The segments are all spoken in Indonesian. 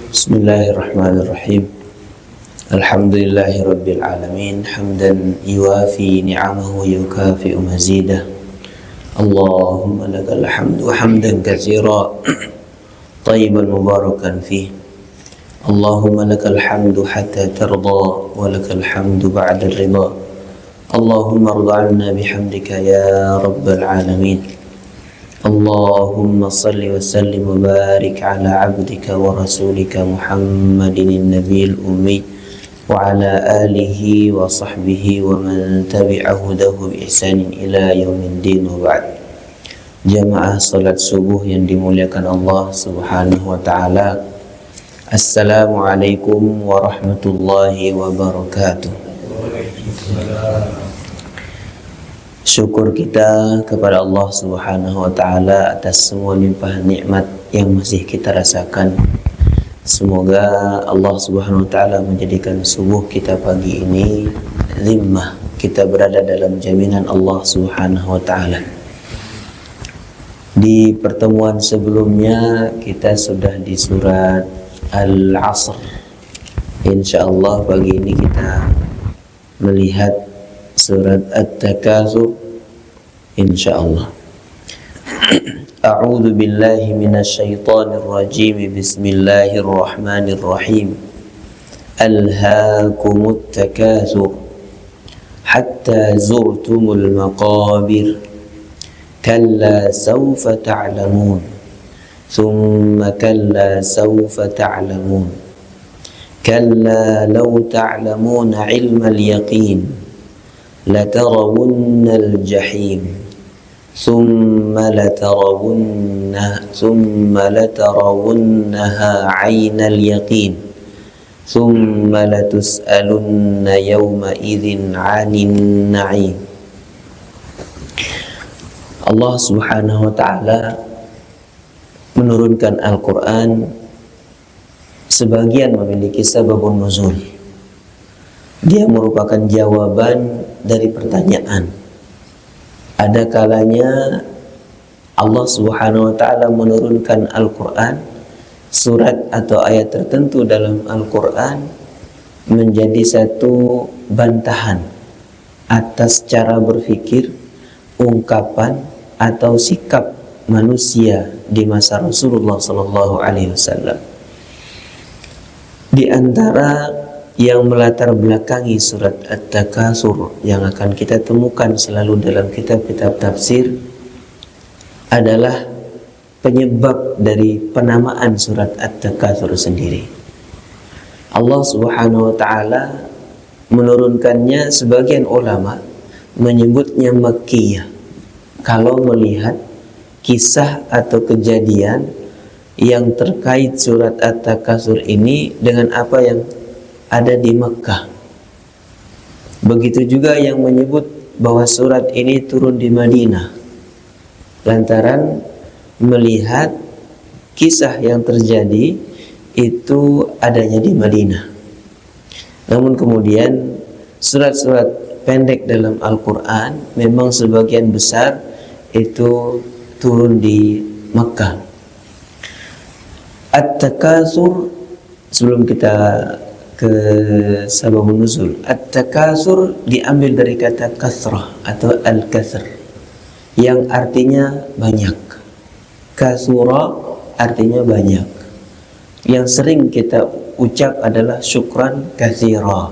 Bismillahirrahmanirrahim. Alhamdulillahi alamin hamdan yuwafi ni'amahu yukafi'u mazidah. Allahumma lakal hamdu hamdan katsira tayyiban mubarakan fih. Allahumma lakal hamdu hatta tarda wa lakal hamdu ba'da ridha. Allahumma arda 'anna bihamdika ya rabbal alamin. Allahumma salli wa sallim wa barik ala abdika wa rasulika Muhammadin nabiyil ummi wa ala alihi wa sahbihi wa man tabi'ahu dahu bi ihsanin ila yaumiddin wa ba'd. Jamaah salat subuh yang dimuliakan Allah Subhanahu wa taala. Assalamualaikum warahmatullahi wabarakatuh. Syukur kita kepada Allah Subhanahu wa taala atas semua limpahan nikmat yang masih kita rasakan. Semoga Allah Subhanahu wa taala menjadikan subuh kita pagi ini zimmah, kita berada dalam jaminan Allah Subhanahu wa taala. Di pertemuan sebelumnya kita sudah di surat Al-Asr. Insyaallah pagi ini kita melihat surat At-Takatsur insyaallah. A'udzu billahi minasyaitonir rajim. Bismillahirrahmanirrahim. Alhaakumut takatsur hatta zurtumul maqabir. Kalla sawfa ta'lamun. Thumma kalla sawfa ta'lamun. Kalla law ta'lamuna 'ilmal yaqin. لترون الجحيم ثم لترونها عين اليقين ثم لتسألن يومئذ عن النعيم. Allah Subhanahu wa taala menurunkan Al-Quran sebagian memiliki sababun nuzul. Dia merupakan jawaban dari pertanyaan. Ada kalanya Allah Subhanahu wa taala menurunkan Al-Quran, surat atau ayat tertentu dalam Al-Quran menjadi satu bantahan atas cara berpikir, ungkapan atau sikap manusia di masa Rasulullah sallallahu alaihi wasallam. Di antara yang melatar belakangi surat At-Takatsur yang akan kita temukan selalu dalam kitab-kitab tafsir adalah penyebab dari penamaan surat At-Takatsur sendiri. Allah Subhanahu wa taala menurunkannya, sebagian ulama menyebutnya Makkiyah kalau melihat kisah atau kejadian yang terkait surat At-Takatsur ini dengan apa yang ada di Mekah. Begitu juga yang menyebut bahwa surat ini turun di Madinah lantaran melihat kisah yang terjadi itu adanya di Madinah. Namun kemudian surat-surat pendek dalam Al-Quran memang sebagian besar itu turun di Mekah. At-Takatsur, sebelum kita ke sababun nuzul, At-Takatsur diambil dari kata kasrah atau al-kasr yang artinya banyak. Kasura artinya banyak. Yang sering kita ucap adalah syukran katsira.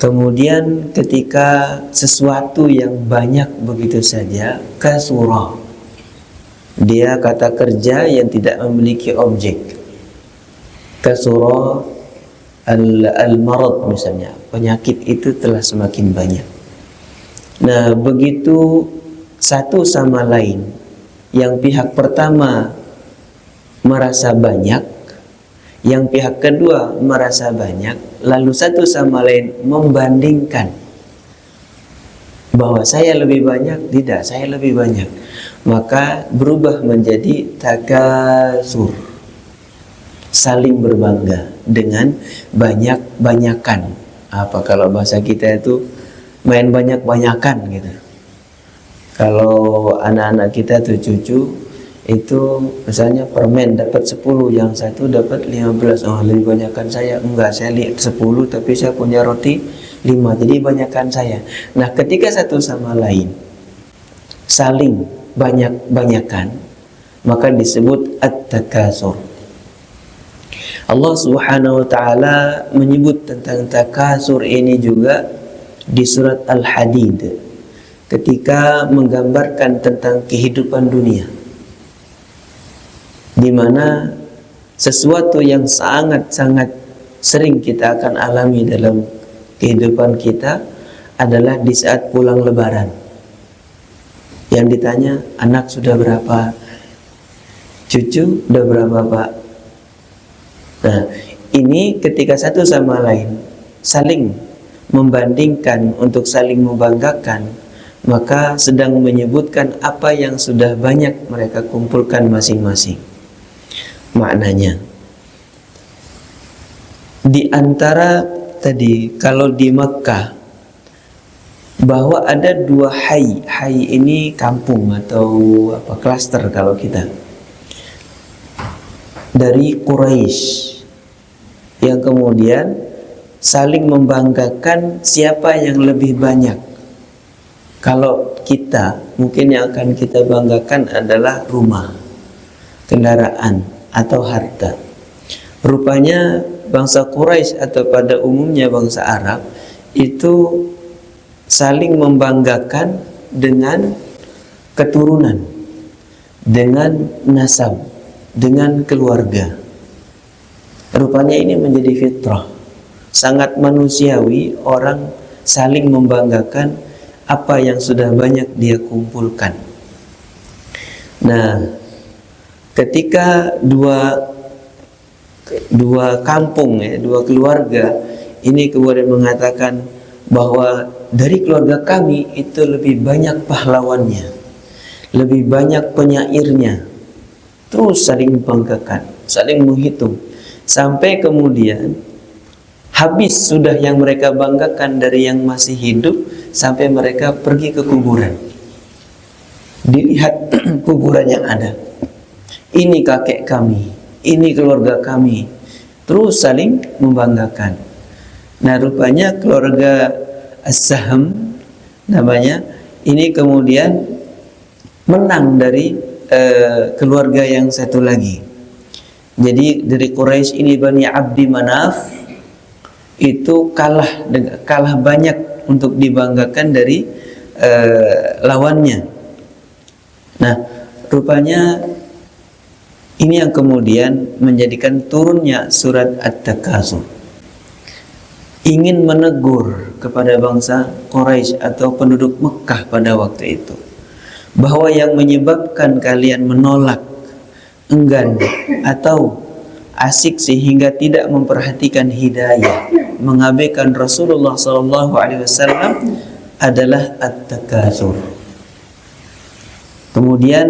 Kemudian ketika sesuatu yang banyak begitu saja, kasura, dia kata kerja yang tidak memiliki objek. Kasura al-marad misalnya, penyakit itu telah semakin banyak. Nah, begitu satu sama lain, yang pihak pertama merasa banyak, yang pihak kedua merasa banyak, lalu satu sama lain membandingkan bahwa saya lebih banyak, tidak, saya lebih banyak, maka berubah menjadi takatsur, saling berbangga dengan banyak-banyakan. Apa kalau bahasa kita itu main banyak-banyakan gitu. Kalau anak-anak kita tuh cucu Itu misalnya permen dapat 10, yang satu dapat 15. Oh, lebih banyakkan saya. Enggak, saya lihat 10 tapi saya punya roti 5, jadi banyakkan saya. Nah, ketika satu sama lain saling banyak-banyakan, maka disebut at-takasur. Allah Subhanahu wa taala menyebut tentang takasur ini juga di surat Al-Hadid ketika menggambarkan tentang kehidupan dunia, di mana sesuatu yang sangat-sangat sering kita akan alami dalam kehidupan kita adalah di saat pulang lebaran. Yang ditanya, anak sudah berapa? Cucu udah berapa, Pak? Nah, ini ketika satu sama lain saling membandingkan untuk saling membanggakan, maka sedang menyebutkan apa yang sudah banyak mereka kumpulkan masing-masing. Maknanya, di antara tadi kalau di Mekah, bahwa ada 2 hai. Hai ini kampung atau apa, klaster kalau kita, dari Quraisy yang kemudian saling membanggakan siapa yang lebih banyak. Kalau kita, mungkin yang akan kita banggakan adalah rumah, kendaraan, atau harta. Rupanya bangsa Quraisy atau pada umumnya bangsa Arab itu saling membanggakan dengan keturunan, dengan nasab, dengan keluarga. Rupanya ini menjadi fitrah, sangat manusiawi orang saling membanggakan apa yang sudah banyak dia kumpulkan. Nah, ketika dua kampung, dua keluarga ini kemudian mengatakan bahwa dari keluarga kami itu lebih banyak pahlawannya, lebih banyak penyairnya, terus saling membanggakan, saling menghitung, sampai kemudian habis sudah yang mereka banggakan dari yang masih hidup, sampai mereka pergi ke kuburan. Dilihat kuburan yang ada, ini kakek kami, ini keluarga kami, terus saling membanggakan. Nah, rupanya keluarga As-Sahm namanya, ini kemudian menang dari keluarga yang satu lagi. Jadi dari Quraisy ini, Bani Abdi Manaf itu kalah banyak untuk dibanggakan dari lawannya. Nah, rupanya ini yang kemudian menjadikan turunnya surat At-Takasur, ingin menegur kepada bangsa Quraisy atau penduduk Mekah pada waktu itu, bahwa yang menyebabkan kalian menolak, enggan, atau asik sehingga tidak memperhatikan hidayah, mengabaikan Rasulullah SAW adalah At-Takasur. Kemudian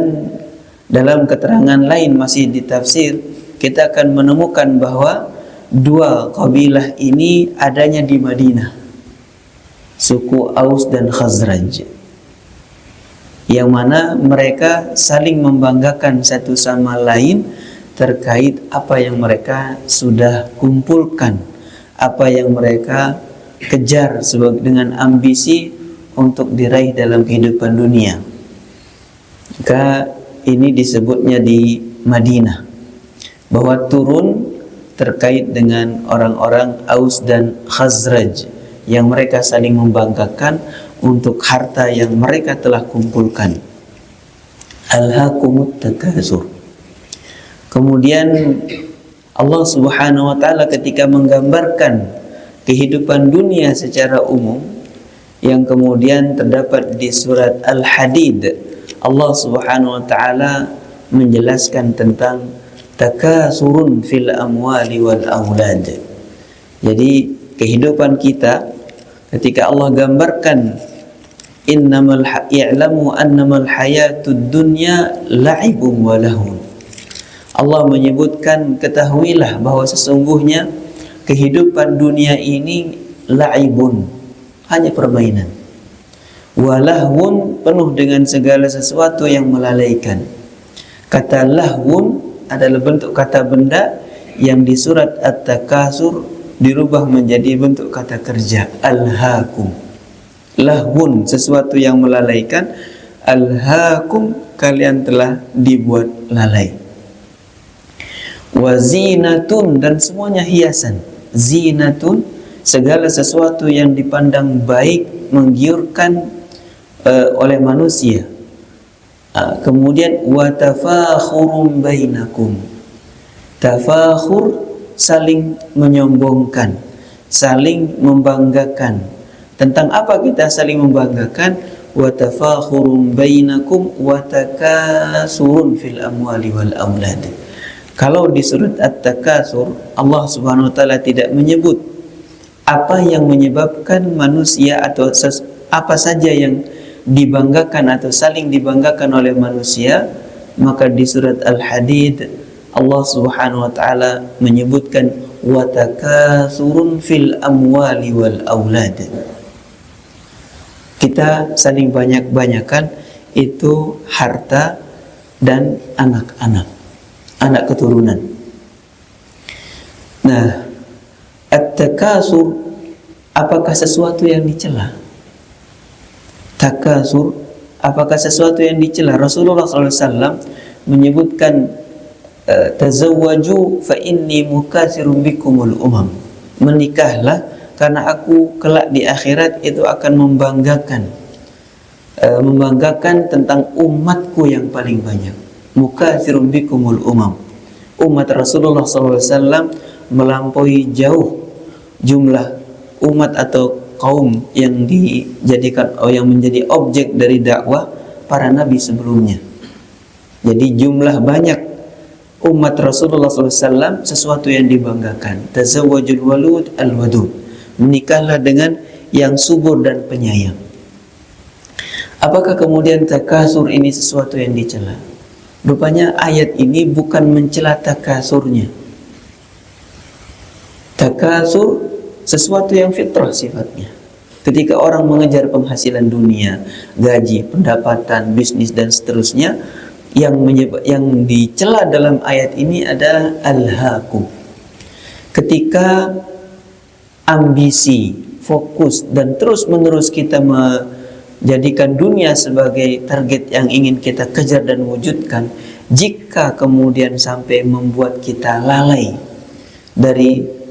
dalam keterangan lain masih di tafsir, kita akan menemukan bahwa 2 kabilah ini adanya di Madinah, suku Aus dan Khazraj, yang mana mereka saling membanggakan satu sama lain terkait apa yang mereka sudah kumpulkan, apa yang mereka kejar dengan ambisi untuk diraih dalam kehidupan dunia. Maka ini disebutnya di Madinah, bahwa turun terkait dengan orang-orang Aus dan Khazraj yang mereka saling membanggakan untuk harta yang mereka telah kumpulkan. Alhaakumut takasur. Kemudian Allah Subhanahu wa taala ketika menggambarkan kehidupan dunia secara umum, yang kemudian terdapat di surat Al-Hadid, Allah Subhanahu wa taala menjelaskan tentang takasurun fil amwali wal aulad. Jadi kehidupan kita ketika Allah gambarkan i'lamu annamal hayatud dunya la'ibun wa lahun. Allah menyebutkan, ketahuilah bahwa sesungguhnya kehidupan dunia ini la'ibun, hanya permainan, walahun, penuh dengan segala sesuatu yang melalaikan. Kata lahwun adalah bentuk kata benda yang di surat At-Takasur dirubah menjadi bentuk kata kerja. Alhaakum. Lahwun, sesuatu yang melalaikan. Alhaakum, kalian telah dibuat lalai. Wa zinatun, dan semuanya hiasan. Zinatun, segala sesuatu yang dipandang baik, menggiurkan oleh manusia. Kemudian wa tafakhurum bainakum. Tafakhur, saling menyombongkan, saling membanggakan. Tentang apa kita saling membanggakan? Wa tafakhurum bainakum wa takasurun fil amwali wal aulad. Kalau di surat At-Takasur Allah Subhanahu wa taala tidak menyebut apa yang menyebabkan manusia atau apa saja yang dibanggakan atau saling dibanggakan oleh manusia, maka di surat Al-Hadid Allah Subhanahu wa taala menyebutkan wa takasurun fil amwali wal aulad. Kita saling banyak-banyakan itu harta dan anak-anak, anak keturunan. Nah, at-takasur, apakah sesuatu yang dicela? Takasur, apakah sesuatu yang dicela? Rasulullah SAW menyebutkan tazawwaju fa inni mukatsirun bikumul umam. Menikahlah karena aku kelak di akhirat itu akan membanggakan tentang umatku yang paling banyak. Mukatsirun bikumul umam. Umat Rasulullah SAW melampaui jauh jumlah umat atau kaum yang dijadikan yang menjadi objek dari dakwah para nabi sebelumnya. Jadi jumlah banyak umat Rasulullah SAW sesuatu yang dibanggakan. Tazawwajul walud al-wadud. Menikahlah dengan yang subur dan penyayang. Apakah kemudian takasur ini sesuatu yang dicela? Rupanya ayat ini bukan mencela takasurnya. Takasur sesuatu yang fitrah sifatnya. Ketika orang mengejar penghasilan dunia, gaji, pendapatan, bisnis dan seterusnya, yang dicela dalam ayat ini adalah alhaakum. Ketika ambisi, fokus dan terus-menerus kita menjadikan dunia sebagai target yang ingin kita kejar dan wujudkan, jika kemudian sampai membuat kita lalai dari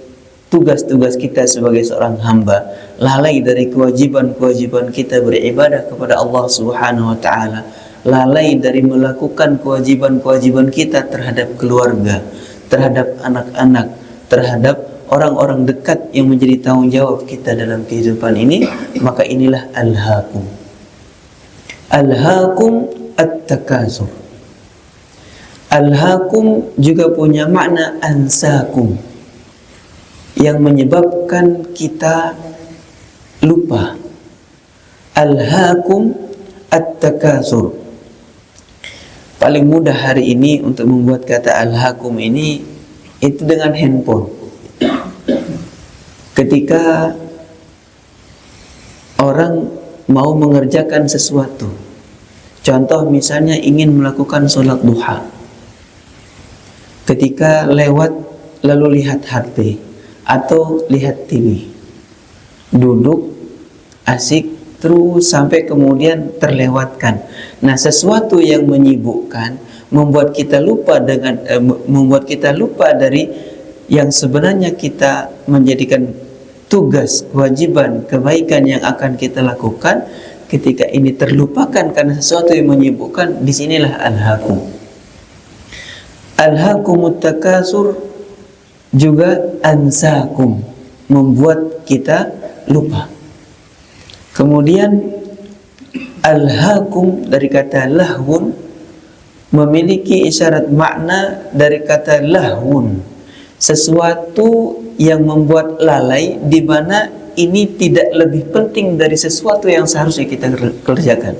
tugas-tugas kita sebagai seorang hamba, lalai dari kewajiban-kewajiban kita beribadah kepada Allah Subhanahu wa taala, lalai dari melakukan kewajiban-kewajiban kita terhadap keluarga, terhadap anak-anak, terhadap orang-orang dekat yang menjadi tanggung jawab kita dalam kehidupan ini, maka inilah alhaakum. Alhaakum at-takasur. Alhaakum juga punya makna ansakum, yang menyebabkan kita lupa. Alhaakum at-takasur. Paling mudah hari ini untuk membuat kata alhaakum ini itu dengan handphone. Ketika orang mau mengerjakan sesuatu, contoh misalnya ingin melakukan sholat duha, ketika lewat lalu lihat HP atau lihat TV, duduk asik terus sampai kemudian terlewatkan. Nah, sesuatu yang menyibukkan membuat kita lupa dari yang sebenarnya kita menjadikan tugas, kewajiban, kebaikan yang akan kita lakukan. Ketika ini terlupakan karena sesuatu yang menyibukkan, disinilah alhaakum. Alhaakumut takasur juga ansakum, membuat kita lupa. Kemudian alhaakum dari kata lahwun memiliki isyarat makna dari kata lahwun, sesuatu yang membuat lalai, di mana ini tidak lebih penting dari sesuatu yang seharusnya kita kerjakan.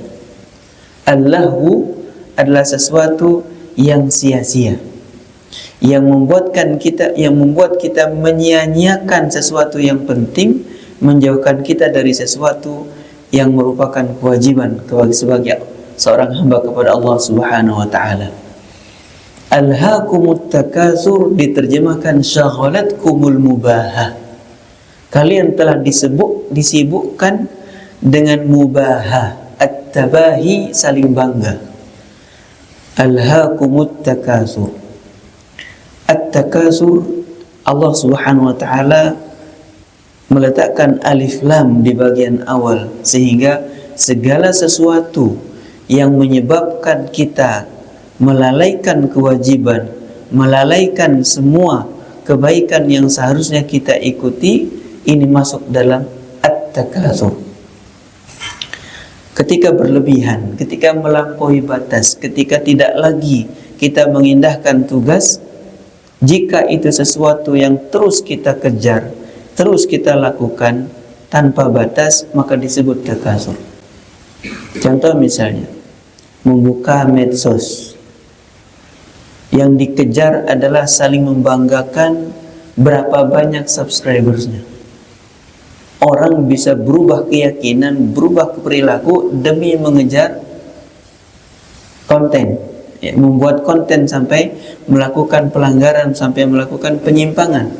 Al-lahwu adalah sesuatu yang sia-sia, yang membuat kita menyia-nyiakan sesuatu yang penting, menjauhkan kita dari sesuatu yang merupakan kewajiban sebagai seorang hamba kepada Allah Subhanahu wa taala. Alhaakumut takatsur diterjemahkan syaghalatkumul mubahah. Kalian telah disibukkan dengan mubahah, at-tabahi, saling bangga. Alhaakumut takatsur. At-takatsur, Allah Subhanahu wa taala meletakkan alif lam di bagian awal sehingga segala sesuatu yang menyebabkan kita melalaikan kewajiban, melalaikan semua kebaikan yang seharusnya kita ikuti, ini masuk dalam at-takatsur. Ketika berlebihan, ketika melampaui batas, ketika tidak lagi kita mengindahkan tugas, jika itu sesuatu yang terus kita kejar, terus kita lakukan tanpa batas, maka disebut takatsur. Contoh misalnya, membuka medsos. Yang dikejar adalah saling membanggakan berapa banyak subscribersnya. Orang bisa berubah keyakinan, berubah perilaku demi mengejar konten, ya, membuat konten sampai melakukan pelanggaran, sampai melakukan penyimpangan.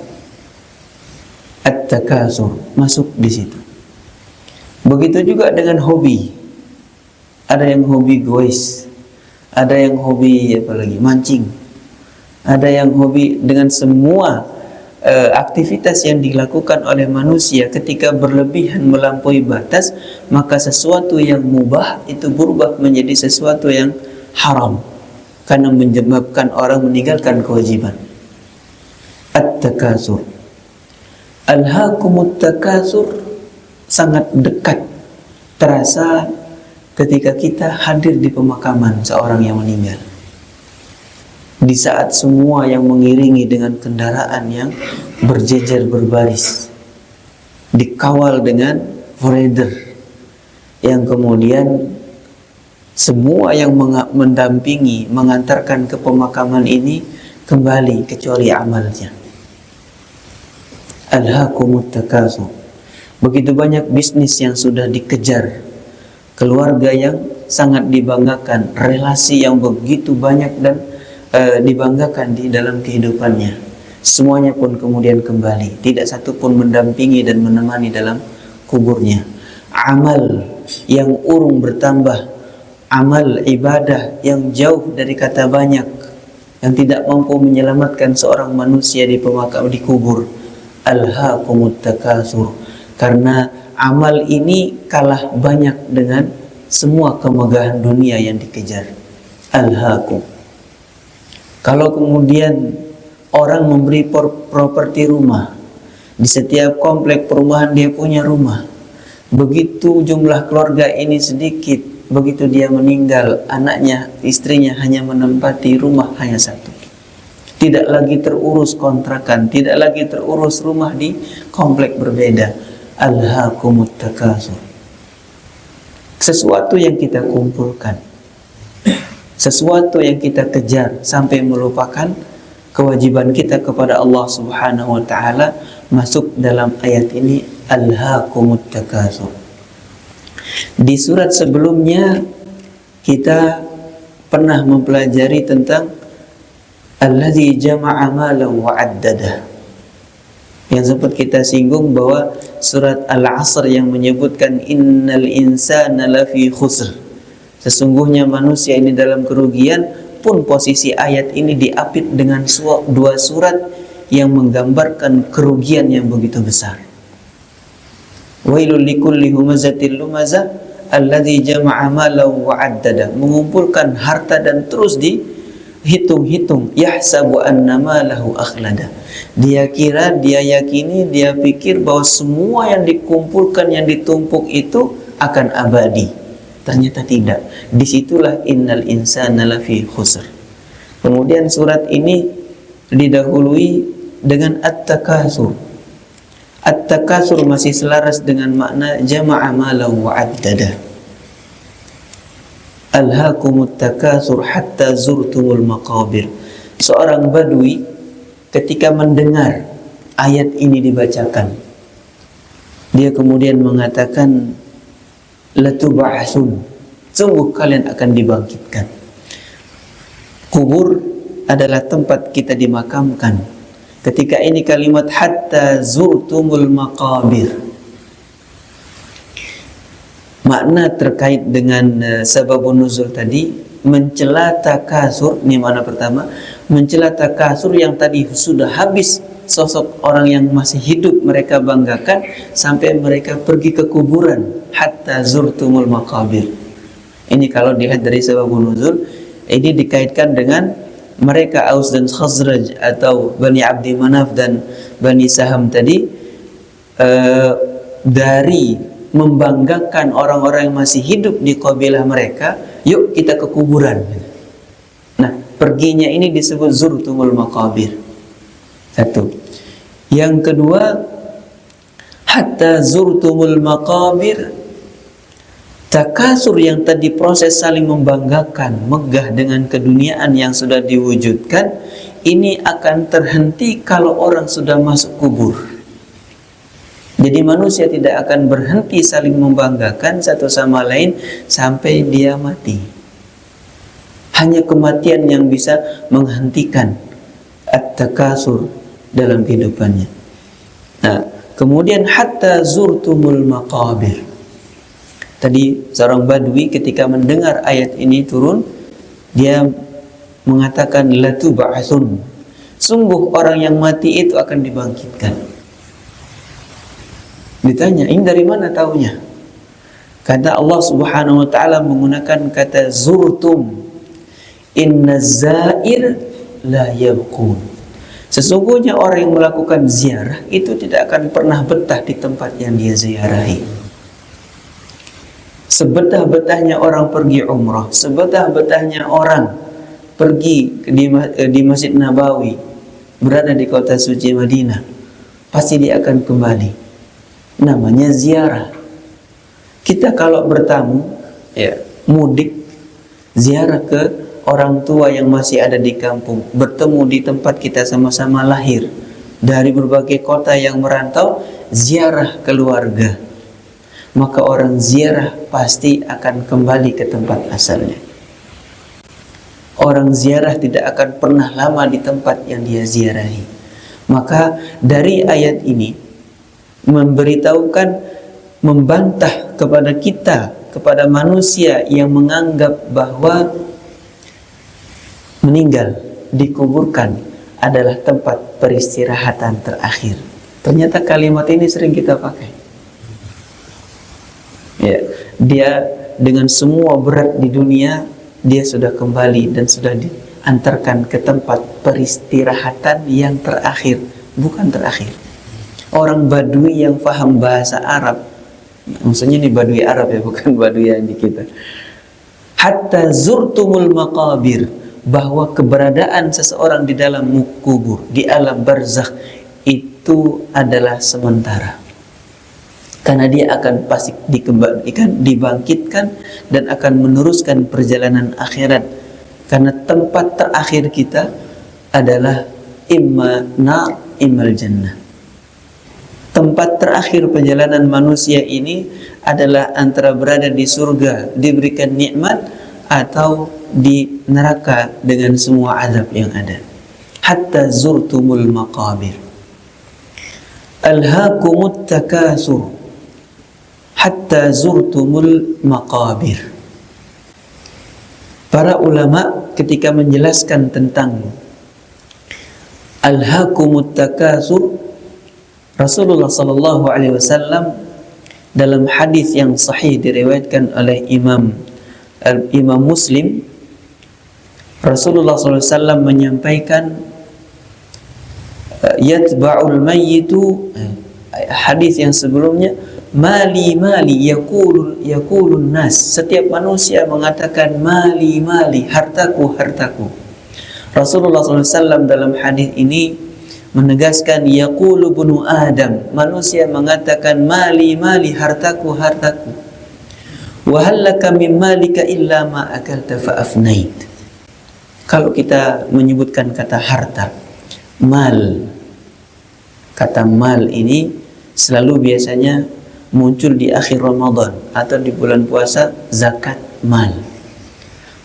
At-takatsur masuk di situ. Begitu juga dengan hobi. Ada yang hobi goes, ada yang hobi apalagi mancing, ada yang hobi dengan semua aktivitas yang dilakukan oleh manusia. Ketika berlebihan melampaui batas, maka sesuatu yang mubah itu berubah menjadi sesuatu yang haram karena menyebabkan orang meninggalkan kewajiban. At-takatsur. Alhaakumut takatsur sangat dekat terasa ketika kita hadir di pemakaman seorang yang meninggal. Di saat semua yang mengiringi dengan kendaraan yang berjejer berbaris, dikawal dengan rider, yang kemudian semua yang mendampingi, mengantarkan ke pemakaman ini kembali kecuali amalnya. Alhaakumut takatsur. Begitu banyak bisnis yang sudah dikejar, keluarga yang sangat dibanggakan, relasi yang begitu banyak dan dibanggakan di dalam kehidupannya. Semuanya pun kemudian kembali, tidak satu pun mendampingi dan menemani dalam kuburnya. Amal yang urung bertambah, amal ibadah yang jauh dari kata banyak, yang tidak mampu menyelamatkan seorang manusia di kubur. Alhaakumut takatsur. Karena amal ini kalah banyak dengan semua kemegahan dunia yang dikejar. Alhaakum. Kalau kemudian orang memberi properti rumah, di setiap komplek perumahan dia punya rumah. Begitu jumlah keluarga ini sedikit, begitu dia meninggal, anaknya, istrinya hanya menempati rumah hanya satu. Tidak lagi terurus kontrakan, tidak lagi terurus rumah di komplek berbeda. Alhaakumut takatsur. Sesuatu yang kita kumpulkan, sesuatu yang kita kejar sampai melupakan kewajiban kita kepada Allah Subhanahu wa taala, masuk dalam ayat ini, alhaakumut takatsur. Di surat sebelumnya kita pernah mempelajari tentang allazi jama'a malan wa 'addada. Yang sempat kita singgung bahwa surat Al-'Asr yang menyebutkan innal insana lafi khusr, sesungguhnya manusia ini dalam kerugian, pun posisi ayat ini diapit dengan dua surat yang menggambarkan kerugian yang begitu besar. Wailul likulli humazatil lumazah alladzi jama'a malan wa 'addada, mengumpulkan harta dan terus dihitung-hitung. Yahsabu anna malahu akhlada, dia kira, dia yakini, dia pikir bahwa semua yang dikumpulkan, yang ditumpuk itu akan abadi. Ternyata tidak. Disitulah innal insana lafi khusr. Kemudian surat ini didahului dengan at-takatsur. At-takatsur masih selaras dengan makna jama'a malan wa 'addada. Alhaakumut takatsur hatta zurtumul maqabir. Seorang badui ketika mendengar ayat ini dibacakan, dia kemudian mengatakan, latub'atsun, sungguh kalian akan dibangkitkan. Kubur adalah tempat kita dimakamkan. Ketika ini kalimat hatta zurtumul maqabir, makna terkait dengan sababun nuzul tadi, mencela takasur. Ini makna pertama, mencela takasur yang tadi sudah habis sosok orang yang masih hidup mereka banggakan sampai mereka pergi ke kuburan. Hatta zurtumul maqabir, ini kalau dilihat dari sababun nuzul, ini dikaitkan dengan mereka Aus dan Khazraj atau Bani Abdi Manaf dan Bani Saham tadi, dari membanggakan orang-orang yang masih hidup di kabilah mereka, yuk kita ke kuburan. Nah, perginya ini disebut zurtumul maqabir. Satu. Yang kedua, hatta zurtumul maqabir, takasur yang tadi proses saling membanggakan, megah dengan keduniaan yang sudah diwujudkan, ini akan terhenti kalau orang sudah masuk kubur. Jadi manusia tidak akan berhenti saling membanggakan satu sama lain sampai dia mati. Hanya kematian yang bisa menghentikan at-takasur dalam kehidupannya. Nah, kemudian hatta zurtumul maqabir. Tadi seorang badui ketika mendengar ayat ini turun, dia mengatakan latub'atsun, sungguh orang yang mati itu akan dibangkitkan. Ditanya, ini dari mana taunya? Kata Allah Subhanahu wa taala menggunakan kata zurtum, inna zair la yabqun. Sesungguhnya orang yang melakukan ziarah itu tidak akan pernah betah di tempat yang dia ziarahi. Sebetah-betahnya orang pergi umrah, sebetah-betahnya orang pergi di Masjid Nabawi, berada di kota suci Madinah, pasti dia akan kembali. Namanya ziarah. Kita kalau bertamu, ya, mudik, ziarah ke orang tua yang masih ada di kampung, bertemu di tempat kita sama-sama lahir, dari berbagai kota yang merantau, ziarah keluarga, maka orang ziarah pasti akan kembali ke tempat asalnya. Orang ziarah tidak akan pernah lama di tempat yang dia ziarahi. Maka dari ayat ini memberitahukan, membantah kepada kita, kepada manusia yang menganggap bahwa meninggal, dikuburkan adalah tempat peristirahatan terakhir. Ternyata kalimat ini sering kita pakai. Ya, dia dengan semua berat di dunia, dia sudah kembali dan sudah diantarkan ke tempat peristirahatan yang terakhir, bukan terakhir. Orang Badui yang faham bahasa Arab, maksudnya ini Badui Arab ya, bukan Badui yang di kita. Hatta zurtumul maqabir, bahwa keberadaan seseorang di dalam kubur, di alam barzakh itu adalah sementara. Karena dia akan pasti dikembalikan, dibangkitkan dan akan meneruskan perjalanan akhirat. Karena tempat terakhir kita adalah imma nar immal jannah. Tempat terakhir perjalanan manusia ini adalah antara berada di surga, diberikan nikmat, atau di neraka dengan semua azab yang ada. Hatta zurtumul maqabir. Alhaakumut takasur hatta zurtumul maqabir. Para ulama ketika menjelaskan tentang alhaakumut takasur, Rasulullah sallallahu alaihi wasallam dalam hadis yang sahih diriwayatkan oleh Imam Muslim, Rasulullah SAW menyampaikan yatba'ul mayyitu, hadis yang sebelumnya, mali mali yaqulun nas, setiap manusia mengatakan mali mali, hartaku hartaku. Rasulullah SAW dalam hadis ini menegaskan yaqulu bunu Adam, manusia mengatakan mali mali, hartaku hartaku. Wa hallaka min malika illa ma akalta fa afnait. Kalau kita menyebutkan kata harta, mal, kata mal ini selalu biasanya muncul di akhir Ramadan atau di bulan puasa, zakat mal.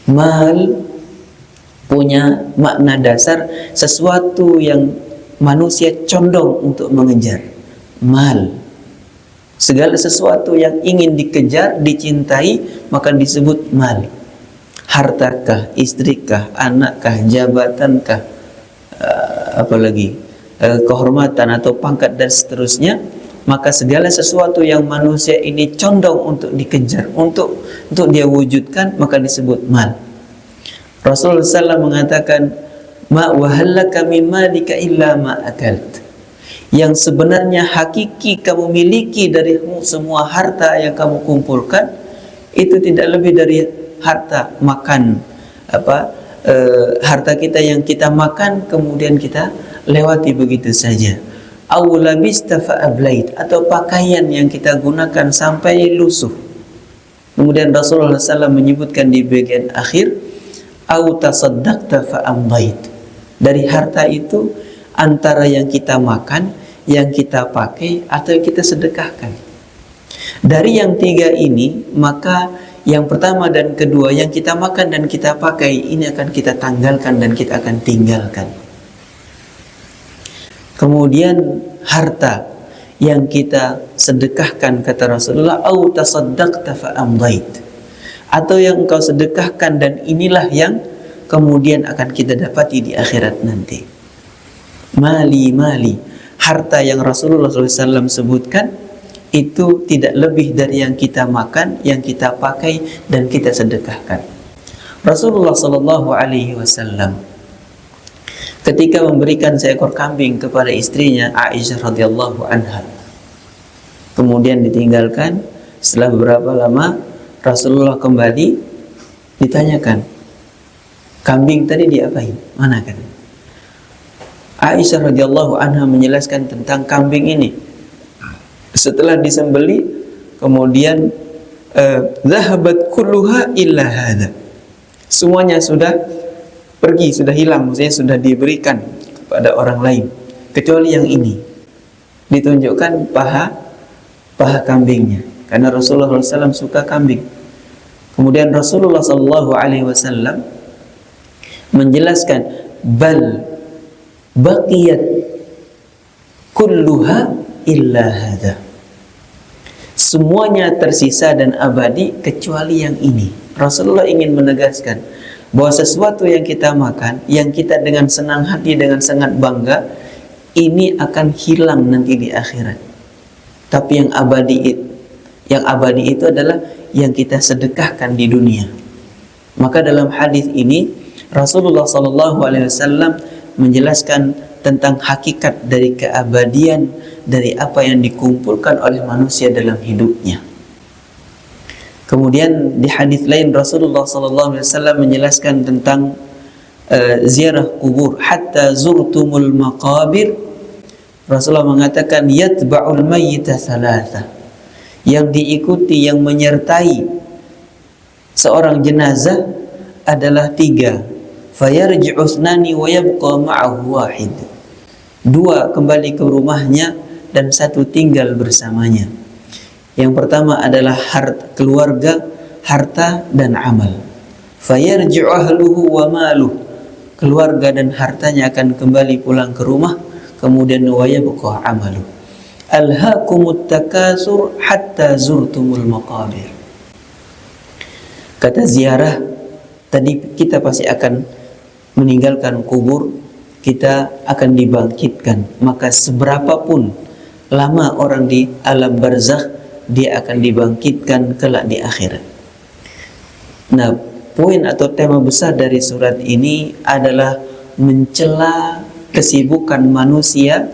Mal punya makna dasar sesuatu yang manusia condong untuk mengejar. Mal, segala sesuatu yang ingin dikejar, dicintai, maka disebut mal. Hartakah, istrikah, anakkah, jabatankah, apalagi kehormatan atau pangkat dan seterusnya, maka segala sesuatu yang manusia ini condong untuk dikejar, untuk dia wujudkan, maka disebut mal. Rasulullah SAW mengatakan, ma wahallaka min malika illa ma akalt. Yang sebenarnya hakiki kamu miliki dari semua harta yang kamu kumpulkan itu tidak lebih dari harta makan, harta kita yang kita makan kemudian kita lewati begitu saja. Aw labista fa ablait, atau pakaian yang kita gunakan sampai lusuh. Kemudian Rasulullah SAW menyebutkan di bagian akhir, aw tasaddaqta fa amdait. Dari harta itu antara yang kita makan, yang kita pakai, atau yang kita sedekahkan. Dari yang tiga ini, maka yang pertama dan kedua, yang kita makan dan kita pakai, ini akan kita tanggalkan dan kita akan tinggalkan. Kemudian harta yang kita sedekahkan, kata Rasulullah, au tasaddaqta fa amdait, atau yang engkau sedekahkan dan inilah yang kemudian akan kita dapati di akhirat nanti. Mali, harta yang Rasulullah SAW sebutkan itu tidak lebih dari yang kita makan, yang kita pakai dan kita sedekahkan. Rasulullah SAW ketika memberikan seekor kambing kepada istrinya Aisyah radhiyallahu anha, kemudian ditinggalkan. Setelah beberapa lama Rasulullah kembali, ditanyakan, kambing tadi diapain? Mana kan? Aisyah radhiyallahu anha menjelaskan tentang kambing ini. Setelah disembeli, kemudian zahabat kulluha illa hadha. Semuanya sudah pergi, sudah hilang, maksudnya sudah diberikan kepada orang lain, kecuali yang ini. Ditunjukkan paha kambingnya, karena Rasulullah SAW suka kambing. Kemudian Rasulullah SAW menjelaskan, bal baqiyat kulluha illa hadha. Semuanya tersisa dan abadi kecuali yang ini. Rasulullah ingin menegaskan bahwa sesuatu yang kita makan, yang kita dengan senang hati, dengan sangat bangga, ini akan hilang nanti di akhirat. Tapi yang abadi itu adalah yang kita sedekahkan di dunia. Maka dalam hadis ini Rasulullah SAW menjelaskan tentang hakikat dari keabadian dari apa yang dikumpulkan oleh manusia dalam hidupnya. Kemudian di hadis lain Rasulullah SAW menjelaskan tentang ziarah kubur, hatta zurtumul maqabir. Rasulullah mengatakan yatba'ul mayyita thalatha, yang diikuti, yang menyertai seorang jenazah adalah tiga. Fayarji'u thnani wa yabqa ma'ahu wahid. Dua kembali ke rumahnya dan satu tinggal bersamanya. Yang pertama adalah keluarga, harta dan amal. Fayarji'u ahluhu wa maluh. Keluarga dan hartanya akan kembali pulang ke rumah, kemudian wa yabqa amaluh. Alhaakumut takasur hatta zurtumul maqabir. Kata ziarah, tadi kita pasti akan meninggalkan kubur, kita akan dibangkitkan. Maka seberapapun lama orang di alam barzakh, dia akan dibangkitkan kelak di akhirat. Nah, poin atau tema besar dari surat ini adalah mencela kesibukan manusia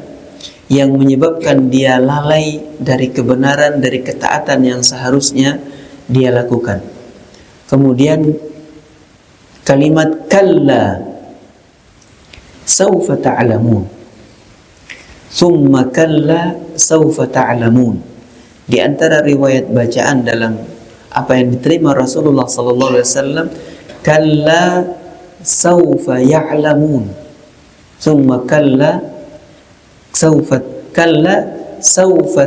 yang menyebabkan dia lalai dari kebenaran, dari ketaatan yang seharusnya dia lakukan. Kemudian kalimat kalla sawfa ta'lamun, summa kalla sawfa ta'lamun. Di antara riwayat bacaan dalam apa yang diterima Rasulullah SAW, kalla sawfa ya'lamun, summa kalla sawfa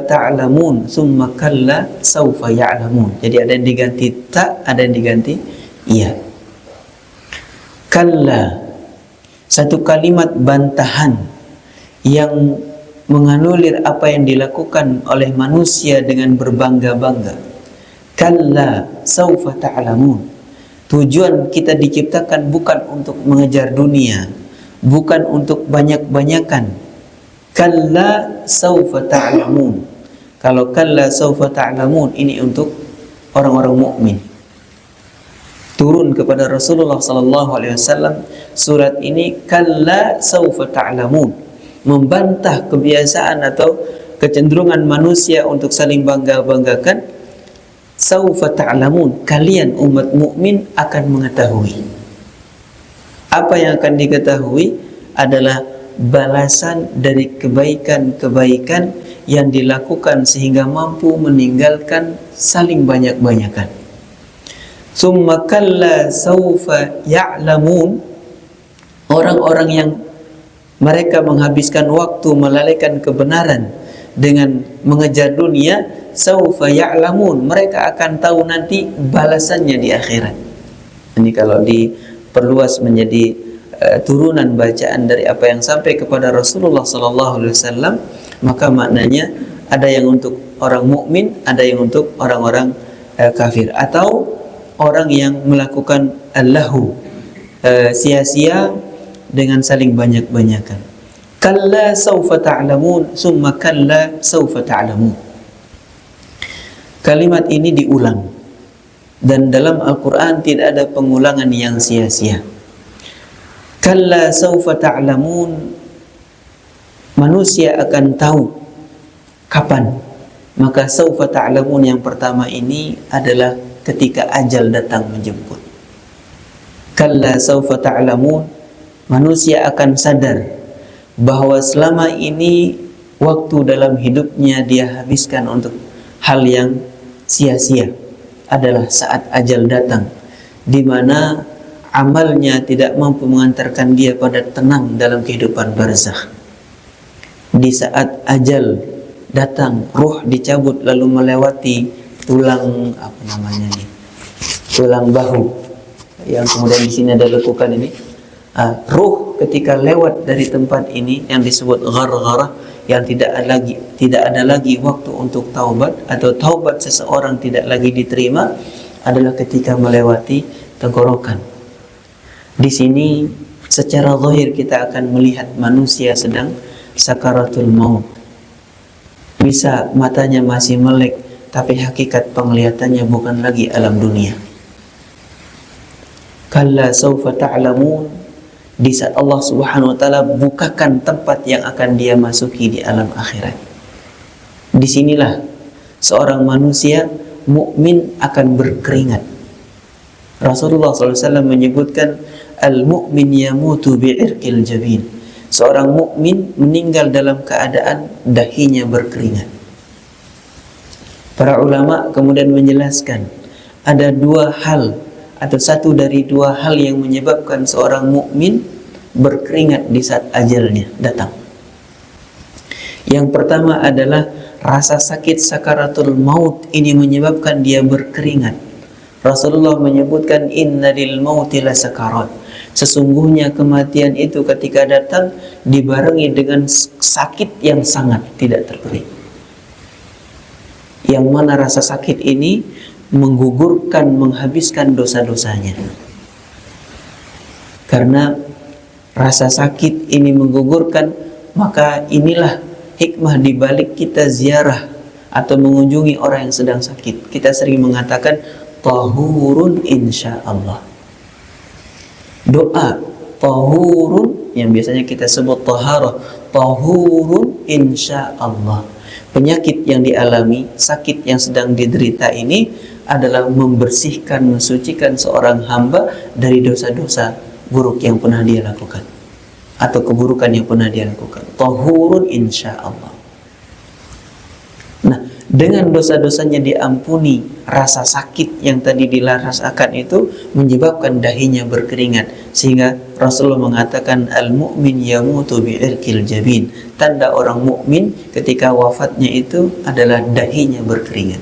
ta'lamun, summa kalla sawfa ya'lamun. Jadi ada yang diganti ta, ada yang diganti iya. Kalla, satu kalimat bantahan yang menganulir apa yang dilakukan oleh manusia dengan berbangga-bangga. Kalla saufa ta'lamun. Tujuan kita diciptakan bukan untuk mengejar dunia, bukan untuk banyak-banyakan. Kalla saufa ta'lamun. Kalau kalla saufa ta'lamun ini untuk orang-orang mukmin. Turun kepada Rasulullah sallallahu alaihi wasallam surat ini, kalla saufa ta'lamun, membantah kebiasaan atau kecenderungan manusia untuk saling bangga-banggakan. Saufa ta'lamun, kalian umat mukmin akan mengetahui. Apa yang akan diketahui adalah balasan dari kebaikan-kebaikan yang dilakukan sehingga mampu meninggalkan saling banyak-banyakan. Summa kalla saufa ya'lamun, orang-orang yang mereka menghabiskan waktu melalaikan kebenaran dengan mengejar dunia, saufa ya'lamun, mereka akan tahu nanti balasannya di akhirat. Ini kalau diperluas menjadi turunan bacaan dari apa yang sampai kepada Rasulullah sallallahu alaihi wasallam, maka maknanya ada yang untuk orang mukmin, ada yang untuk orang-orang kafir atau orang yang melakukan allahu, sia-sia dengan saling banyak-banyakan. Kalla saufa ta'lamun, summa kalla saufa ta'lamun. Kalimat ini diulang, dan dalam Al-Quran tidak ada pengulangan yang sia-sia. Kalla saufa ta'lamun, manusia akan tahu kapan. Maka saufa ta'lamun yang pertama ini adalah ketika ajal datang menjemput. Kalla saufa ta'lamun, manusia akan sadar bahwa selama ini waktu dalam hidupnya dia habiskan untuk hal yang sia-sia adalah saat ajal datang, di mana amalnya tidak mampu mengantarkan dia pada tenang dalam kehidupan barzakh. Di saat ajal datang, ruh dicabut lalu melewati tulang tulang bahu yang kemudian di sini ada lekukan ini. Ruh ketika lewat dari tempat ini yang disebut ghargharah, yang tidak ada lagi waktu untuk taubat, atau taubat seseorang tidak lagi diterima adalah ketika melewati tenggorokan. Di sini secara zahir kita akan melihat manusia sedang sakaratul maut. Bisa matanya masih melek, tapi hakikat penglihatannya bukan lagi alam dunia. Kalla saufa ta'lamun, di saat Allah Subhanahu wa taala bukakan tempat yang akan dia masuki di alam akhirat. Disinilah seorang manusia mukmin akan berkeringat. Rasulullah SAW menyebutkan al-mu'min yamutu bi'irqil jabin. Seorang mukmin meninggal dalam keadaan dahinya berkeringat. Para ulama kemudian menjelaskan ada dua hal atau satu dari dua hal yang menyebabkan seorang mukmin berkeringat di saat ajalnya datang. Yang pertama adalah rasa sakit sakaratul maut, ini menyebabkan dia berkeringat. Rasulullah menyebutkan inna lil mauti la sakarat. Sesungguhnya kematian itu ketika datang dibarengi dengan sakit yang sangat tidak terperi. Yang mana rasa sakit ini menggugurkan, menghabiskan dosa-dosanya. Karena rasa sakit ini menggugurkan, maka inilah hikmah di balik kita ziarah atau mengunjungi orang yang sedang sakit. Kita sering mengatakan tahurun insyaallah. Doa tahurun yang biasanya kita sebut taharah, tahurun insyaallah. Penyakit yang dialami, sakit yang sedang diderita ini adalah membersihkan, mensucikan seorang hamba dari dosa-dosa buruk yang pernah dia lakukan atau keburukan yang pernah dia lakukan. Tahurun insyaallah. Nah, dengan dosa-dosanya diampuni, rasa sakit yang tadi dirasakan itu menyebabkan dahinya berkeringat, sehingga Rasulullah mengatakan al-mu'min yamutu bi'irqil jabin. Tanda orang mukmin ketika wafatnya itu adalah dahinya berkeringat.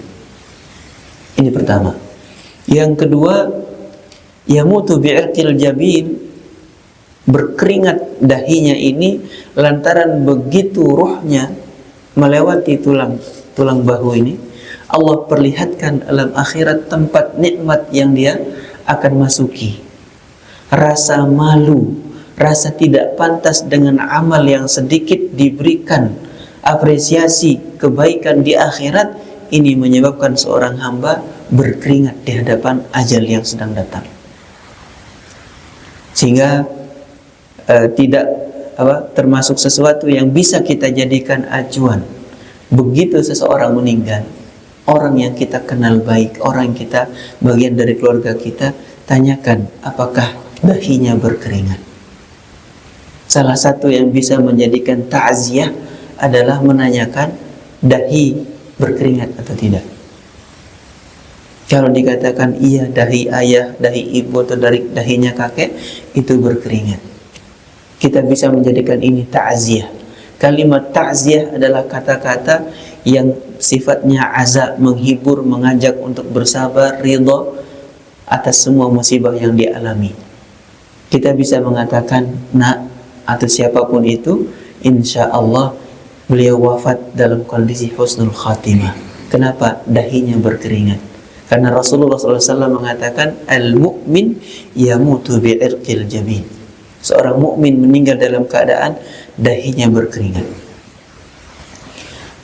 Ini pertama. Yang kedua, yamutu bi'irqil jabin, berkeringat dahinya ini lantaran begitu ruhnya melewati tulang bahu ini. Allah perlihatkan alam akhirat tempat nikmat yang dia akan masuki. Rasa malu, rasa tidak pantas dengan amal yang sedikit diberikan apresiasi kebaikan di akhirat, ini menyebabkan seorang hamba berkeringat di hadapan ajal yang sedang datang. Sehingga tidak termasuk sesuatu yang bisa kita jadikan acuan. Begitu seseorang meninggal, orang yang kita kenal baik, orang yang kita bagian dari keluarga kita, tanyakan apakah dahinya berkeringat. Salah satu yang bisa menjadikan ta'ziyah adalah menanyakan dahi berkeringat atau tidak. Kalau dikatakan iya, dahi ayah, dahi ibu, atau dari dahinya kakek itu berkeringat, kita bisa menjadikan ini ta'ziyah. Kalimat ta'ziyah adalah kata-kata yang sifatnya azab, menghibur, mengajak untuk bersabar, ridha atas semua musibah yang dialami. Kita bisa mengatakan, nak, atau siapapun itu, insya Allah beliau wafat dalam kondisi husnul khatimah. Kenapa? Dahinya berkeringat. Karena Rasulullah SAW mengatakan, al-mu'min yamutu bi'irqil jabin. Seorang mukmin meninggal dalam keadaan dahinya berkeringat.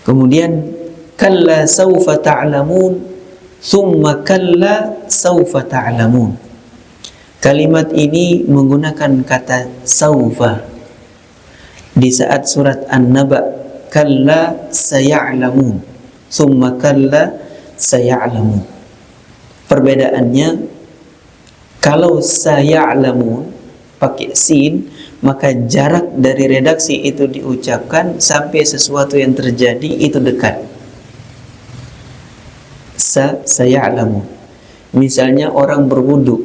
Kemudian, kalla sawfa ta'lamun, summa kalla sawfa ta'lamun. Kalimat ini menggunakan kata sawfa. Di saat surat An-Naba, kalla saya'lamun, summa kalla saya'lamun. Perbedaannya, kalau saya'lamun pakai sin, maka jarak dari redaksi itu diucapkan sampai sesuatu yang terjadi itu dekat. Saya'lamun. Misalnya orang berwudu,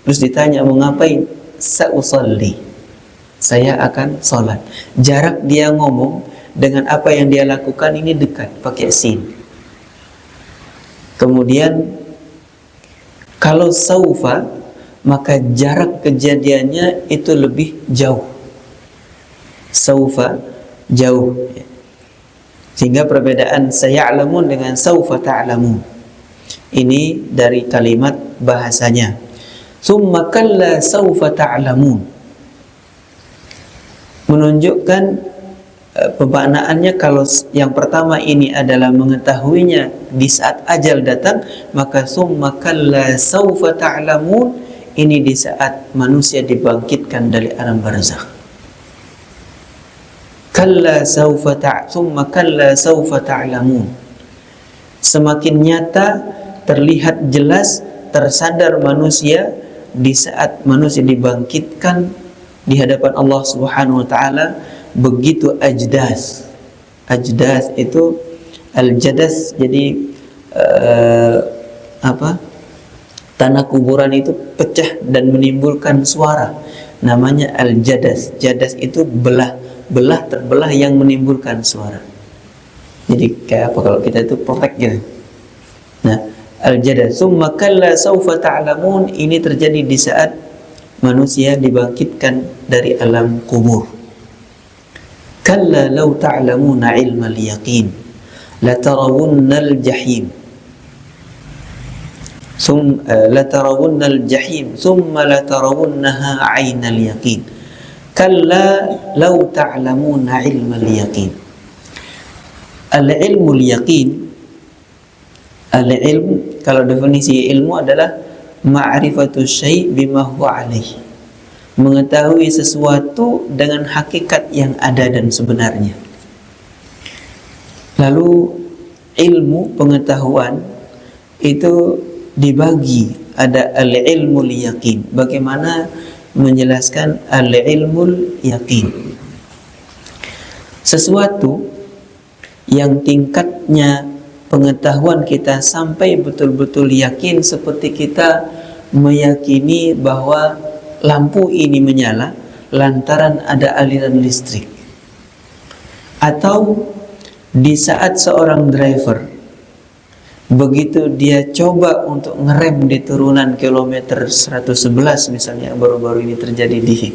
terus ditanya mau ngapain? Sa'usalli, saya akan sholat. Jarak dia ngomong dengan apa yang dia lakukan ini dekat, pakai sin. Kemudian kalau saufa, maka jarak kejadiannya itu lebih jauh. Saufa jauh. Sehingga perbedaan saya'lamun dengan saufa ta'lamun. Ini dari kalimat bahasanya. Summa kalla saufa ta'lamun. Menunjukkan pemaknaannya, kalau yang pertama ini adalah mengetahuinya di saat ajal datang, maka summa kalla saufa ta'lamun, ini di saat manusia dibangkitkan dari alam barzakh. Kalla saufa summa kalla saufa ta'lamun. Semakin nyata, terlihat jelas, tersadar manusia di saat manusia dibangkitkan di hadapan Allah Subhanahu wa taala. Begitu ajdas. Ajdas itu al-jadas, jadi tanah kuburan itu pecah dan menimbulkan suara, namanya al-jadas. Jadas itu terbelah yang menimbulkan suara. Jadi kayak apa kalau kita itu potek gitu. Nah, al-jadas. Summa kalla saufa ta'lamun, ini terjadi di saat manusia dibangkitkan dari alam kubur. Kalla law ta'lamuna ilmal yaqin latarawunnal jahim latarawunnal jahim thumma latarawunnaha 'ainal yaqin. Kalla law ta'lamuna ilmal yaqin. Al-ilmul yaqin, al-ilm kalau definisi ilmu adalah ma'rifatu syai' bima huwa alaihi, mengetahui sesuatu dengan hakikat yang ada dan sebenarnya. Lalu ilmu pengetahuan itu dibagi, ada al-ilmul yaqin. Bagaimana menjelaskan al-ilmul yaqin? Sesuatu yang tingkatnya pengetahuan kita sampai betul-betul yakin, seperti kita meyakini bahwa lampu ini menyala lantaran ada aliran listrik. Atau di saat seorang driver, begitu dia coba untuk ngerem di turunan kilometer 111 misalnya, baru-baru ini terjadi di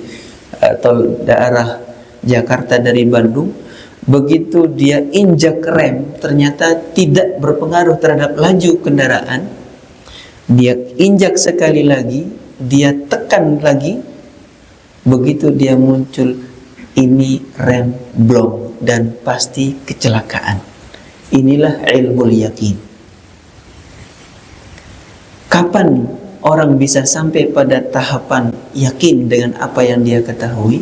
atau daerah Jakarta dari Bandung, begitu dia injak rem ternyata tidak berpengaruh terhadap laju kendaraan. Dia injak sekali lagi, dia tekan lagi, begitu dia muncul, ini rem blong dan pasti kecelakaan. Inilah ilmu yakin. Kapan orang bisa sampai pada tahapan yakin dengan apa yang dia ketahui?